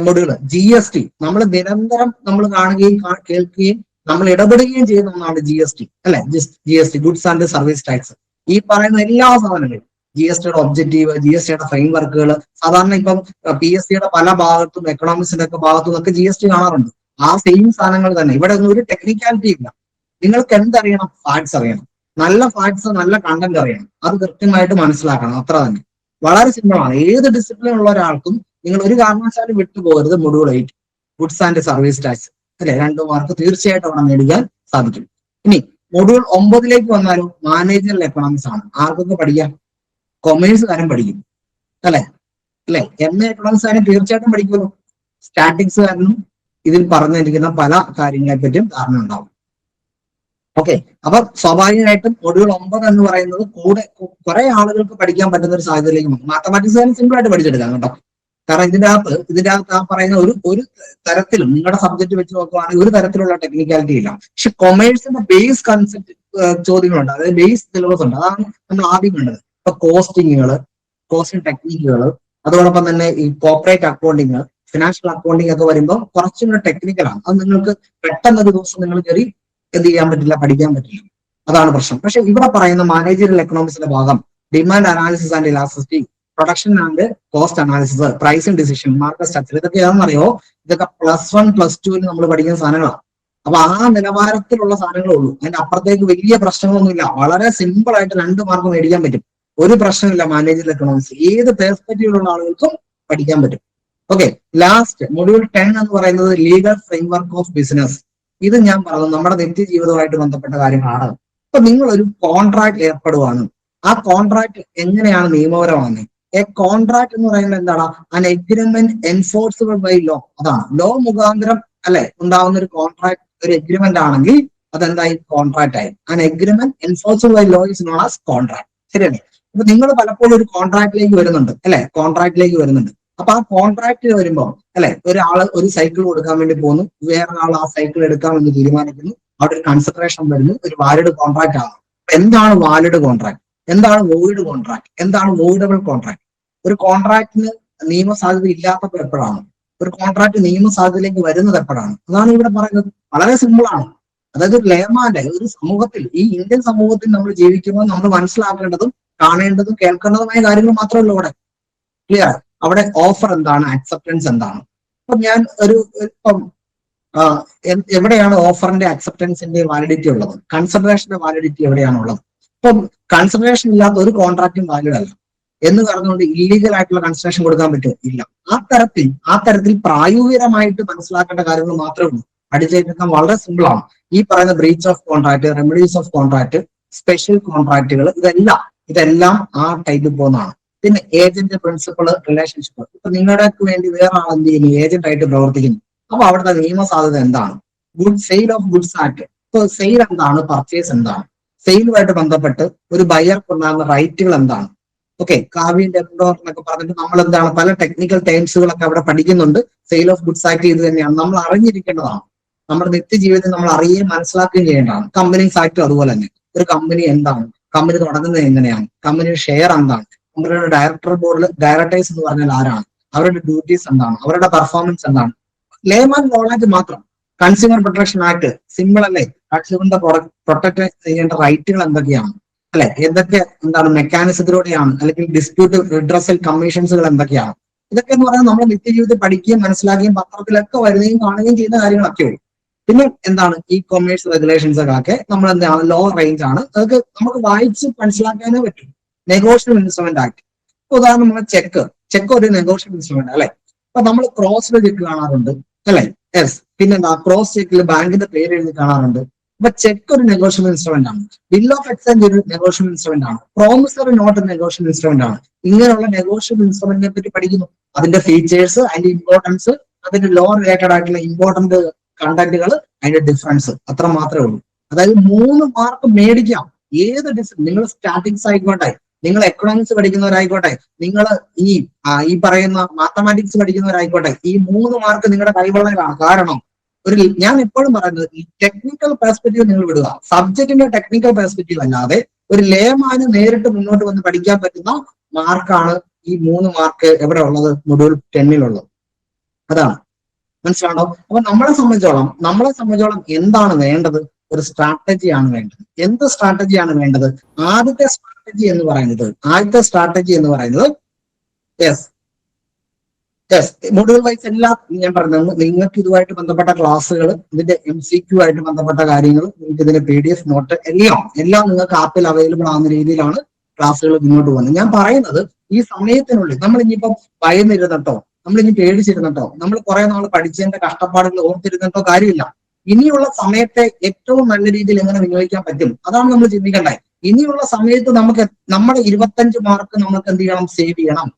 മൊഡ്യൂള് GST, നമ്മൾ നിരന്തരം നമ്മൾ കാണുകയും കേൾക്കുകയും നമ്മൾ ഇടപെടുകയും ചെയ്യുന്ന ഒന്നാണ് GST, അല്ലെ? GST, goods and service tax. ഈ പറയുന്ന എല്ലാ സാധനങ്ങളും, GSTയുടെ ഒബ്ജക്റ്റീവ്, GSTയുടെ ഫ്രെയിം വർക്കുകൾ, സാധാരണ ഇപ്പം PSCയുടെ പല ഭാഗത്തും എക്കണോമിക്സിന്റെ ഒക്കെ ഭാഗത്തും ഒക്കെ GST കാണാറുണ്ട്. ആ സെയിം സാധനങ്ങൾ തന്നെ. ഇവിടെ ഒന്നും ഒരു ടെക്നിക്കാലിറ്റി ഇല്ല. നിങ്ങൾക്ക് എന്തറിയണം, ഫാക്ട്സ് അറിയണം, നല്ല ഫാക്ട്സ്, നല്ല കണ്ടന്റ് അറിയണം, അത് കൃത്യമായിട്ട് മനസ്സിലാക്കണം, അത്ര തന്നെ. വളരെ സിമ്പിൾ ആണ്. ഏത് ഡിസിപ്ലിൻ ഉള്ള ഒരാൾക്കും നിങ്ങൾ ഒരു കാരണവശാലും വിട്ടുപോകരുത് module 8 goods and service tax, അല്ലെ? 2 മാർക്ക് തീർച്ചയായിട്ടും അവിടെ നേടിക്കാൻ സാധിക്കും. ഇനി മൊഡ്യൂൾ 9 വന്നാലും മാനേജറൽ എക്കണോമിക്സ് ആണ്. ആർക്കൊക്കെ പഠിക്കാം? കൊമേഴ്സുകാരും പഠിക്കും അല്ലെ? MA എക്കണോമിക്സ് കാരും തീർച്ചയായിട്ടും പഠിക്കുമല്ലോ. സ്റ്റാറ്റിക്സുകാരനും ഇതിൽ പറഞ്ഞിരിക്കുന്ന പല കാര്യങ്ങളെ പറ്റിയും ധാരണ ഉണ്ടാവും. ഓക്കെ, അപ്പൊ സ്വാഭാവികമായിട്ടും മൊഡ്യൂൾ 9 എന്ന് പറയുന്നത് കൂടെ കുറെ ആളുകൾക്ക് പഠിക്കാൻ പറ്റുന്ന ഒരു സാഹചര്യത്തിലേക്ക് വന്നു. മാത്തമാറ്റിക്സ് സിമ്പിൾ ആയിട്ട് പഠിച്ചെടുക്കാം കേട്ടോ. കാരണം ഇതിന്റെ അകത്ത് ആ പറയുന്ന ഒരു തരത്തിലും നിങ്ങളുടെ സബ്ജക്ട് വെച്ച് നോക്കുവാണെങ്കിൽ ഒരു തരത്തിലുള്ള ടെക്നിക്കാലിറ്റി ഇല്ല. പക്ഷെ കൊമേഴ്സിന്റെ ബേസ് കൺസെപ്റ്റ് ചോദ്യങ്ങളുണ്ട്, അതായത് ബേസ് സിലബസ് ഉണ്ട്. അതാണ് നമ്മൾ ആദ്യം കണ്ടത്. ഇപ്പൊ കോസ്റ്റിംഗ് ടെക്നിക്കുകൾ, അതോടൊപ്പം തന്നെ ഈ കോർപ്പറേറ്റ് അക്കൗണ്ടിങ്, ഫിനാൻഷ്യൽ അക്കൗണ്ടിങ് ഒക്കെ വരുമ്പോൾ കുറച്ചും കൂടെ ടെക്നിക്കലാണ്. അത് നിങ്ങൾക്ക് പെട്ടെന്ന് ഒരു ദിവസം നിങ്ങൾ കയറി എന്ത് ചെയ്യാൻ പറ്റില്ല, പഠിക്കാൻ പറ്റില്ല. അതാണ് പ്രശ്നം. പക്ഷെ ഇവിടെ പറയുന്ന മാനേജറിയൽ എക്കണോമിക്സിന്റെ ഭാഗം demand analysis and elasticity, production and cost analysis, pricing decision, market structure, ഇതൊക്കെ ഏതാണെന്നറിയോ? ഇതൊക്കെ +1 +2 നമ്മൾ പഠിക്കുന്ന സാധനങ്ങളാണ്. അപ്പൊ ആ നിലവാരത്തിലുള്ള സാധനങ്ങളേ ഉള്ളൂ. അതിന്റെ അപ്പുറത്തേക്ക് വലിയ പ്രശ്നങ്ങളൊന്നുമില്ല. വളരെ സിമ്പിൾ ആയിട്ട് 2 മാർക്ക് മേടിക്കാൻ പറ്റും. ഒരു പ്രശ്നമില്ല. മാനേജറിയൽ എക്കണോമിക്സ് ഏത് പെർസ്പെക്റ്റീവിലുള്ള ആളുകൾക്കും പഠിക്കാൻ പറ്റും. ഓക്കെ, ലാസ്റ്റ് മൊഡ്യൂൾ 10 എന്ന് പറയുന്നത് ലീഗൽ ഫ്രെയിംവർക്ക് ഓഫ് ബിസിനസ്. ഇത് ഞാൻ പറഞ്ഞു നമ്മുടെ നിത്യജീവിതവുമായിട്ട് ബന്ധപ്പെട്ട കാര്യങ്ങളാണ്. അപ്പൊ നിങ്ങൾ ഒരു കോൺട്രാക്ട് ഏർപ്പെടുവാണ്. ആ കോൺട്രാക്ട് എങ്ങനെയാണ് നിയമപരമാകുന്നത്? എ കോൺട്രാക്ട് എന്ന് പറയുന്നത് എന്താണ്? An agreement enforceable by law. അതാണ് ലോ മുഖാന്തരം അല്ലെ ഉണ്ടാവുന്ന ഒരു കോൺട്രാക്ട്, ഒരു എഗ്രിമെന്റ് ആണെങ്കിൽ അതെന്തായി? കോൺട്രാക്ട് ആയി. An agreement enforceable by law is known as contract. ശരിയല്ലേ? അപ്പൊ നിങ്ങൾ പലപ്പോഴും ഒരു കോൺട്രാക്ടിലേക്ക് വരുന്നുണ്ട് അല്ലെ? കോൺട്രാക്ടിലേക്ക് വരുന്നുണ്ട്. അപ്പൊ ആ കോൺട്രാക്ട് വരുമ്പോൾ അല്ലെ, ഒരാള് ഒരു സൈക്കിൾ കൊടുക്കാൻ വേണ്ടി പോകുന്നു, വേറൊരാൾ ആ സൈക്കിൾ എടുക്കാമെന്ന് തീരുമാനിക്കുന്നു, അവിടെ ഒരു കൺസിഡറേഷൻ വരുന്നു, ഒരു വാലിഡ് കോൺട്രാക്ട് ആകും. എന്താണ് വാലിഡ് കോൺട്രാക്ട്? എന്താണ് വോയിഡ് കോൺട്രാക്ട്? എന്താണ് വോയിഡബിൾ കോൺട്രാക്ട്? ഒരു കോൺട്രാക്ടിന് നിയമസാധ്യത ഇല്ലാത്തപ്പോൾ എപ്പോഴാണ്? ഒരു കോൺട്രാക്ട് നിയമസാധ്യതയിലേക്ക് വരുന്നത് എപ്പോഴാണ്? അതാണ് ഇവിടെ പറയുന്നത്. വളരെ സിമ്പിൾ ആണ്. അതായത് ലേമാന്റെ ഒരു സമൂഹത്തിൽ, ഈ ഇന്ത്യൻ സമൂഹത്തിൽ നമ്മൾ ജീവിക്കുമ്പോൾ നമ്മൾ മനസ്സിലാക്കേണ്ടതും കാണേണ്ടതും കേൾക്കേണ്ടതുമായ കാര്യങ്ങൾ മാത്രമല്ല ഇവിടെ. ക്ലിയർ? അവിടെ ഓഫർ എന്താണ്, അക്സെപ്റ്റൻസ് എന്താണ്? അപ്പൊ ഞാൻ ഇപ്പം എവിടെയാണ് ഓഫറിന്റെ അക്സെപ്റ്റൻസിന്റെ വാലിഡിറ്റി ഉള്ളത്? കൺസിഡറേഷന്റെ വാലിഡിറ്റി എവിടെയാണുള്ളത്? ഇപ്പം കൺസിഡറേഷൻ ഇല്ലാത്ത ഒരു കോൺട്രാക്റ്റും വാലിഡ് അല്ല എന്ന് പറഞ്ഞുകൊണ്ട് ഇല്ലീഗൽ ആയിട്ടുള്ള കൺസിഡറേഷൻ കൊടുക്കാൻ പറ്റുമോ? ഇല്ല. ആ തരത്തിൽ പ്രായോഗികമായിട്ട് മനസ്സിലാക്കേണ്ട കാര്യങ്ങൾ മാത്രമേ ഉള്ളൂ. പഠിച്ചെടുക്കാൻ വളരെ സിമ്പിൾ ആണ്. ഈ പറയുന്ന breach of contract, remedies of contract, special കോൺട്രാക്റ്റുകൾ, ഇതെല്ലാം ആ ടൈപ്പിൽ പോകുന്നതാണ്. പിന്നെ ഏജന്റ്, പ്രിൻസിപ്പൾ, റിലേഷൻഷിപ്പ്. ഇപ്പൊ നിങ്ങളുടെ വേണ്ടി വേറെ ആൾ എന്ത് ചെയ്യുന്നു? ഏജന്റ് ആയിട്ട് പ്രവർത്തിക്കുന്നു. അപ്പൊ അവിടുത്തെ നിയമസാധ്യത എന്താണ്? Sale of goods act. ഇപ്പൊ സെയിൽ എന്താണ്? പർച്ചേസ് എന്താണ്? സെയിലുമായിട്ട് ബന്ധപ്പെട്ട് ഒരു ബയർക്ക് ഉണ്ടാകുന്ന റൈറ്റുകൾ എന്താണ്? ഓക്കെ, കാവിന്റെ എൻഡോർ എന്നൊക്കെ പറഞ്ഞിട്ട് നമ്മൾ എന്താണ് പല ടെക്നിക്കൽ ടേംസുകളൊക്കെ അവിടെ പഠിക്കുന്നുണ്ട്. സെയിൽ ഓഫ് ഗുഡ്സ് ആക്ട് ഇത് തന്നെയാണ് നമ്മൾ അറിഞ്ഞിരിക്കേണ്ടതാണ്. നമ്മുടെ നിത്യജീവിതത്തിൽ നമ്മൾ അറിയുകയും മനസ്സിലാക്കുകയും ചെയ്യേണ്ടതാണ്. കമ്പനീസ് ആക്ട് അതുപോലെ തന്നെ. ഒരു കമ്പനി എന്താണ്? കമ്പനി തുടങ്ങുന്നത് എങ്ങനെയാണ്? കമ്പനിയുടെ ഷെയർ എന്താണ്? കമ്പനിയുടെ ഡയറക്ടേഴ്സ് എന്ന് പറഞ്ഞാൽ ആരാണ്? അവരുടെ ഡ്യൂട്ടീസ് എന്താണ്? അവരുടെ പെർഫോമൻസ് എന്താണ്? ലേമാൻ നോളജ് മാത്രം. കൺസ്യൂമർ പ്രൊട്ടക്ഷൻ ആക്ട് സിമ്പിൾ അല്ലേ? കൺസ്യൂമറിന്റെ പ്രൊട്ടക്ട് ചെയ്യേണ്ട റൈറ്റുകൾ എന്തൊക്കെയാണ് അല്ലെ? എന്താണ് മെക്കാനിസത്തിലൂടെയാണ്, അല്ലെങ്കിൽ ഡിസ്പ്യൂട്ട് റിഡ്രസൽ കമ്മീഷൻസുകൾ എന്തൊക്കെയാണ്? ഇതൊക്കെ എന്ന് പറഞ്ഞാൽ നമ്മൾ നിത്യജീവിതത്തിൽ പഠിക്കുകയും മനസ്സിലാക്കുകയും പത്രത്തിലൊക്കെ വരുകയും കാണുകയും ചെയ്യുന്ന കാര്യങ്ങളൊക്കെ ഉള്ളൂ. പിന്നെ എന്താണ് ഈ കൊമേഴ്സ് റെഗുലേഷൻസ് ഒക്കെ നമ്മൾ എന്താണ് ലോ റേഞ്ച് ആണ്. അതൊക്കെ നമുക്ക് വായിച്ച് മനസ്സിലാക്കാനേ പറ്റും. നെഗോഷ്യബിൾ ഇൻസ്ട്രുമെന്റ് ആക്ട്, ഉദാഹരണം ചെക്ക് ഒരു നെഗോഷ്യബിൾ ഇൻസ്ട്രുമെന്റ് അല്ലെ? അപ്പൊ നമ്മൾ ക്രോസ് ചെക്ക് കാണാറുണ്ട് അല്ലെ? യെസ്. പിന്നെന്താ ക്രോസ് ചെക്കിൽ ബാങ്കിന്റെ പേര് എഴുതി കാണാറുണ്ട്. അപ്പൊ ചെക്ക് ഒരു നെഗോഷ്യബിൾ ഇൻസ്ട്രുമെന്റ് ആണ്. ബിൽ ഓഫ് എക്സ്ചേഞ്ച് ഒരു നെഗോഷ്യബിൾ ഇൻസ്ട്രുമെന്റ് ആണ്. പ്രോമിസറി നോട്ട് നെഗോഷ്യബിൾ ഇൻസ്ട്രുമെന്റ് ആണ്. ഇങ്ങനെയുള്ള നെഗോഷ്യബിൾ ഇൻസ്ട്രുമെന്റിനെ പറ്റി പഠിക്കുന്നു. അതിന്റെ ഫീച്ചേഴ്സ്, അതിന്റെ ഇമ്പോർട്ടൻസ്, അതിന്റെ ലോ റിലേറ്റഡ് ആയിട്ടുള്ള ഇമ്പോർട്ടന്റ് കണ്ടന്റുകൾ, അതിന്റെ ഡിഫറൻസ്, അത്ര മാത്രമേ ഉള്ളൂ. അതായത് 3 മാർക്ക് മേടിക്കാം. ഏത് നിങ്ങൾ സ്റ്റാറ്റിക്സ് ആയിക്കോട്ടെ, നിങ്ങൾ എക്കണോമിക്സ് പഠിക്കുന്നവരായിക്കോട്ടെ, നിങ്ങൾ ഈ പറയുന്ന മാത്തമാറ്റിക്സ് പഠിക്കുന്നവരായിക്കോട്ടെ, ഈ 3 മാർക്ക് നിങ്ങളുടെ കൈവെള്ളയിലാണ്. കാരണം ഞാൻ എപ്പോഴും പറയുന്നത്, ഈ ടെക്നിക്കൽ പെർസ്പെക്റ്റീവ് നിങ്ങൾ വിടുക. സബ്ജക്റ്റിന്റെ ടെക്നിക്കൽ പെർസ്പെക്റ്റീവ് അല്ലാതെ ഒരു ലേമാന് നേരിട്ട് മുന്നോട്ട് വന്ന് പഠിക്കാൻ പറ്റുന്ന മാർക്കാണ് ഈ 3 മാർക്ക് എവിടെ ഉള്ളത്? മൊഡ്യൂൾ 10 അതാണ്. മനസ്സിലാണോ? അപ്പൊ നമ്മളെ സംബന്ധിച്ചോളം എന്താണ് വേണ്ടത്? ഒരു സ്ട്രാറ്റജിയാണ് വേണ്ടത്. എന്ത് സ്ട്രാറ്റജിയാണ് വേണ്ടത്? ആദ്യത്തെ സ്ട്രാറ്റജി എന്ന് പറയുന്നത് മൊഡ്യൂൾ വൈസ് എല്ലാം ഞാൻ പറഞ്ഞത്. നിങ്ങൾക്ക് ഇതുമായിട്ട് ബന്ധപ്പെട്ട ക്ലാസ്സുകൾ, ഇതിന്റെ MCQ ആയിട്ട് ബന്ധപ്പെട്ട കാര്യങ്ങൾ, നിങ്ങൾക്ക് ഇതിന്റെ PDF നോട്ട് എല്ലാം നിങ്ങൾക്ക് ആപ്പിൽ അവൈലബിൾ ആവുന്ന രീതിയിലാണ് ക്ലാസ്സുകൾ മുന്നോട്ട് പോകുന്നത്. ഞാൻ പറയുന്നത് ഈ സമയത്തിനുള്ളിൽ നമ്മൾ ഇനിയിപ്പം ഭയന്നിരുന്നിട്ടോ, നമ്മൾ ഇനി പേടിച്ചിരുന്നിട്ടോ, നമ്മൾ കുറെ നാൾ പഠിച്ചതിന്റെ കഷ്ടപ്പാടുകൾ ഓർത്തിരുന്നിട്ടോ കാര്യമില്ല. ഇനിയുള്ള സമയത്തെ ഏറ്റവും നല്ല രീതിയിൽ എങ്ങനെ വിനിയോഗിക്കാൻ പറ്റും, അതാണ് നമ്മൾ ചിന്തിക്കേണ്ടത്. ഇനിയുള്ള സമയത്ത് നമുക്ക് നമ്മുടെ 25 മാർക്ക് നമുക്ക് എന്ത് ചെയ്യണം, സേവ് ചെയ്യണം.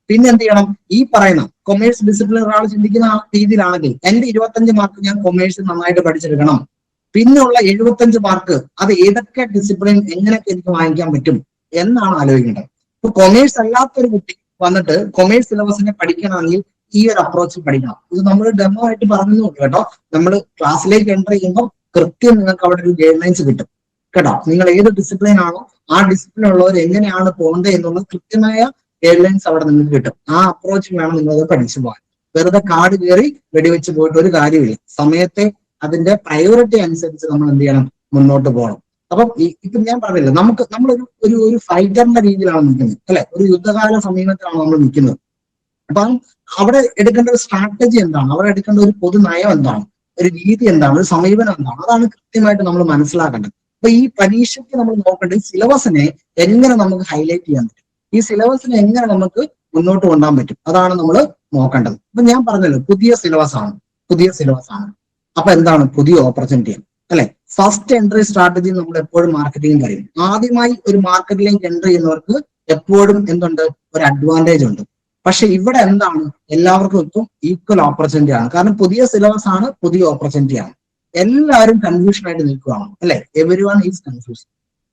പിന്നെ എന്ത് ചെയ്യണം, ഈ പറയുന്ന കൊമേഴ്സ് ഡിസിപ്ലിൻ ഒരാൾ ചിന്തിക്കുന്ന രീതിയിലാണെങ്കിൽ എന്റെ 25 മാർക്ക് ഞാൻ കൊമേഴ്സ് നന്നായിട്ട് പഠിച്ചെടുക്കണം. പിന്നെയുള്ള 75 മാർക്ക് അത് ഏതൊക്കെ ഡിസിപ്ലിൻ എങ്ങനെയൊക്കെ എനിക്ക് വാങ്ങിക്കാൻ പറ്റും എന്നാണ് ആലോചിക്കേണ്ടത്. ഇപ്പൊ കൊമേഴ്സ് അല്ലാത്തൊരു കുട്ടി വന്നിട്ട് കൊമേഴ്സ് സിലബസിനെ പഠിക്കണമെങ്കിൽ ഈ ഒരു അപ്രോച്ച് പഠിക്കണം. ഇത് നമ്മൾ ഡെമോ ആയിട്ട് പറഞ്ഞു കേട്ടോ. നമ്മൾ ക്ലാസ്സിലേക്ക് എൻ്റർ ചെയ്യുമ്പോൾ കൃത്യം നിങ്ങൾക്ക് അവിടെ ഒരു ഗൈഡ് ലൈൻസ് കിട്ടും കേട്ടോ. നിങ്ങൾ ഏത് ഡിസിപ്ലിൻ ആണോ ആ ഡിസിപ്ലിൻ ഉള്ളവർ എങ്ങനെയാണ് പോകേണ്ടത് എന്നുള്ള കൃത്യമായ ഗൈഡ് ലൈൻസ് അവിടെ നിങ്ങൾക്ക് കിട്ടും. ആ അപ്രോച്ച് വേണം നിങ്ങളത് പഠിച്ചു പോകാൻ. വെറുതെ കാട് കയറി വെടിവെച്ച് പോയിട്ട് ഒരു കാര്യമില്ല. സമയത്തെ അതിന്റെ പ്രയോറിറ്റി അനുസരിച്ച് നമ്മൾ എന്ത് ചെയ്യണം, മുന്നോട്ട് പോകണം. അപ്പം ഇപ്പൊ ഞാൻ പറഞ്ഞില്ല, നമ്മളൊരു ഒരു ഫൈറ്ററിന്റെ രീതിയിലാണ് നിൽക്കുന്നത് അല്ലെ, ഒരു യുദ്ധകാല സമീപത്തിലാണ് നമ്മൾ നിൽക്കുന്നത്. അപ്പം അവിടെ എടുക്കേണ്ട ഒരു സ്ട്രാറ്റജി എന്താണ്, അവിടെ എടുക്കേണ്ട ഒരു പൊതു നയം എന്താണ്, ഒരു രീതി എന്താണ്, ഒരു സമീപനം എന്താണ്, അതാണ് കൃത്യമായിട്ട് നമ്മൾ മനസ്സിലാക്കേണ്ടത്. അപ്പൊ ഈ പരീക്ഷയ്ക്ക് നമ്മൾ നോക്കേണ്ടത് സിലബസിനെ എങ്ങനെ നമുക്ക് ഹൈലൈറ്റ് ചെയ്യാൻ പറ്റും, ഈ സിലബസിനെ എങ്ങനെ നമുക്ക് മുന്നോട്ട് കൊണ്ടുപോകാൻ പറ്റും, അതാണ് നമ്മൾ നോക്കേണ്ടത്. അപ്പൊ ഞാൻ പറഞ്ഞല്ലോ പുതിയ സിലബസ് ആണ്. അപ്പൊ എന്താണ് പുതിയ ഓപ്പർച്യൂണിറ്റി അല്ലെ. ഫസ്റ്റ് എൻട്രി സ്ട്രാറ്റജി നമ്മൾ എപ്പോഴും മാർക്കറ്റിംഗ് പറയും. ആദ്യമായി ഒരു മാർക്കറ്റിലേക്ക് എൻട്രി ചെയ്യുന്നവർക്ക് എപ്പോഴും എന്തുണ്ട്, ഒരു അഡ്വാൻറ്റേജ് ഉണ്ട്. പക്ഷെ ഇവിടെ എന്താണ്, എല്ലാവർക്കും ഇപ്പം ഈക്വൽ ഓപ്പർച്യൂണിറ്റി ആണ്. കാരണം പുതിയ സിലബസ് ആണ്, പുതിയ ഓപ്പർച്യൂണിറ്റി ആണ്. എല്ലാവരും കൺഫ്യൂഷൻ ആയിട്ട് നിൽക്കുകയാണ് അല്ലെ. എവരി വൺ ഈസ് കൺഫ്യൂഷൻ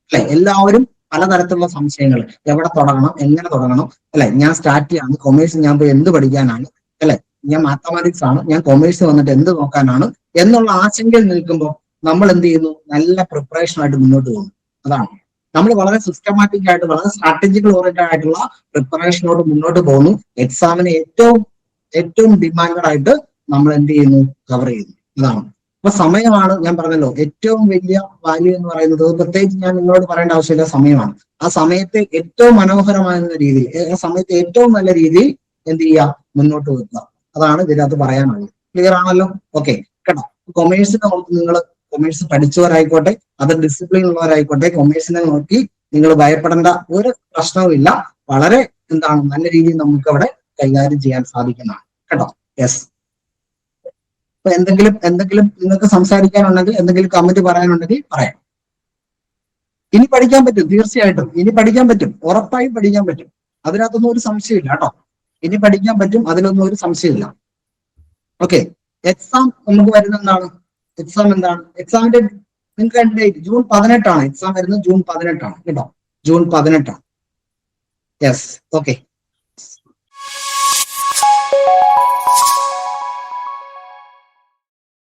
അല്ലെ. എല്ലാവരും പലതരത്തിലുള്ള സംശയങ്ങൾ, എവിടെ തുടങ്ങണം, എങ്ങനെ തുടങ്ങണം അല്ലെ. ഞാൻ സ്റ്റാർട്ട് ചെയ്യാണ് കൊമേഴ്സ്, ഞാൻ പോയി എന്ത് പഠിക്കാനാണ് അല്ലെ, ഞാൻ മാത്തമാറ്റിക്സ് ആണ്, ഞാൻ കൊമേഴ്സ് വന്നിട്ട് എന്ത് നോക്കാനാണ് എന്നുള്ള ആശങ്കയിൽ നിൽക്കുമ്പോൾ നമ്മൾ എന്ത് ചെയ്യുന്നു, നല്ല പ്രിപ്പറേഷൻ ആയിട്ട് മുന്നോട്ട് പോകുന്നു. അതാണ് നമ്മൾ വളരെ സിസ്റ്റമാറ്റിക് ആയിട്ട് വളരെ സ്ട്രാറ്റജിക്കൽ ഓറിയന്റഡ് ആയിട്ടുള്ള പ്രിപ്പറേഷനോട് മുന്നോട്ട് പോകുന്നു. എക്സാമിന് ഏറ്റവും ഡിമാൻഡഡ് ആയിട്ട് നമ്മൾ എന്ത് ചെയ്യുന്നു, കവർ ചെയ്യുന്നു. അതാണ്. അപ്പൊ സമയമാണ്, ഞാൻ പറഞ്ഞല്ലോ ഏറ്റവും വലിയ വാല്യൂ എന്ന് പറയുന്നത്. പ്രത്യേകിച്ച് ഞാൻ നിങ്ങളോട് പറയേണ്ട ആവശ്യമില്ല, സമയമാണ്. ആ സമയത്തെ ഏറ്റവും മനോഹരമായ രീതിയിൽ, ആ സമയത്തെ ഏറ്റവും നല്ല രീതിയിൽ എന്ത് ചെയ്യുക, മുന്നോട്ട് വെക്കുക. അതാണ് ഇതിനകത്ത് പറയാനുള്ളത്. ക്ലിയർ ആണല്ലോ? ഓക്കെ കേട്ടോ. കൊമേഴ്സിനെ ഓർത്ത് നിങ്ങൾ കൊമേഴ്സ് പഠിച്ചവരായിക്കോട്ടെ, അത് ഡിസിപ്ലിൻ ഉള്ളവരായിക്കോട്ടെ, കൊമേഴ്സിനെ നോക്കി നിങ്ങൾ ഭയപ്പെടേണ്ട ഒരു പ്രശ്നവുമില്ല. വളരെ എന്താണ് നല്ല രീതിയിൽ നമുക്ക് അവിടെ കൈകാര്യം ചെയ്യാൻ സാധിക്കുന്നതാണ് കേട്ടോ. യെസ്. അപ്പൊ എന്തെങ്കിലും നിങ്ങൾക്ക് സംസാരിക്കാനുണ്ടെങ്കിൽ, എന്തെങ്കിലും കമന്റ് പറയാനുണ്ടെങ്കിൽ പറയാം. ഇനി പഠിക്കാൻ പറ്റും, തീർച്ചയായിട്ടും ഇനി പഠിക്കാൻ പറ്റും, ഉറപ്പായും പഠിക്കാൻ പറ്റും. അതിനകത്തൊന്നും ഒരു സംശയമില്ല കേട്ടോ. ഇനി പഠിക്കാൻ പറ്റും, അതിലൊന്നും ഒരു സംശയമില്ല. ഓക്കെ. എക്സാം നമുക്ക് വരുന്ന എന്താണ്, എക്സാം എന്താണ്, എക്സാമിന്റെ നിങ്ങൾക്ക് ഡേറ്റ് ജൂൺ 18 എക്സാം വരുന്നത്. ജൂൺ 18 കേട്ടോ, ജൂൺ 18. യെസ്. ഓക്കെ.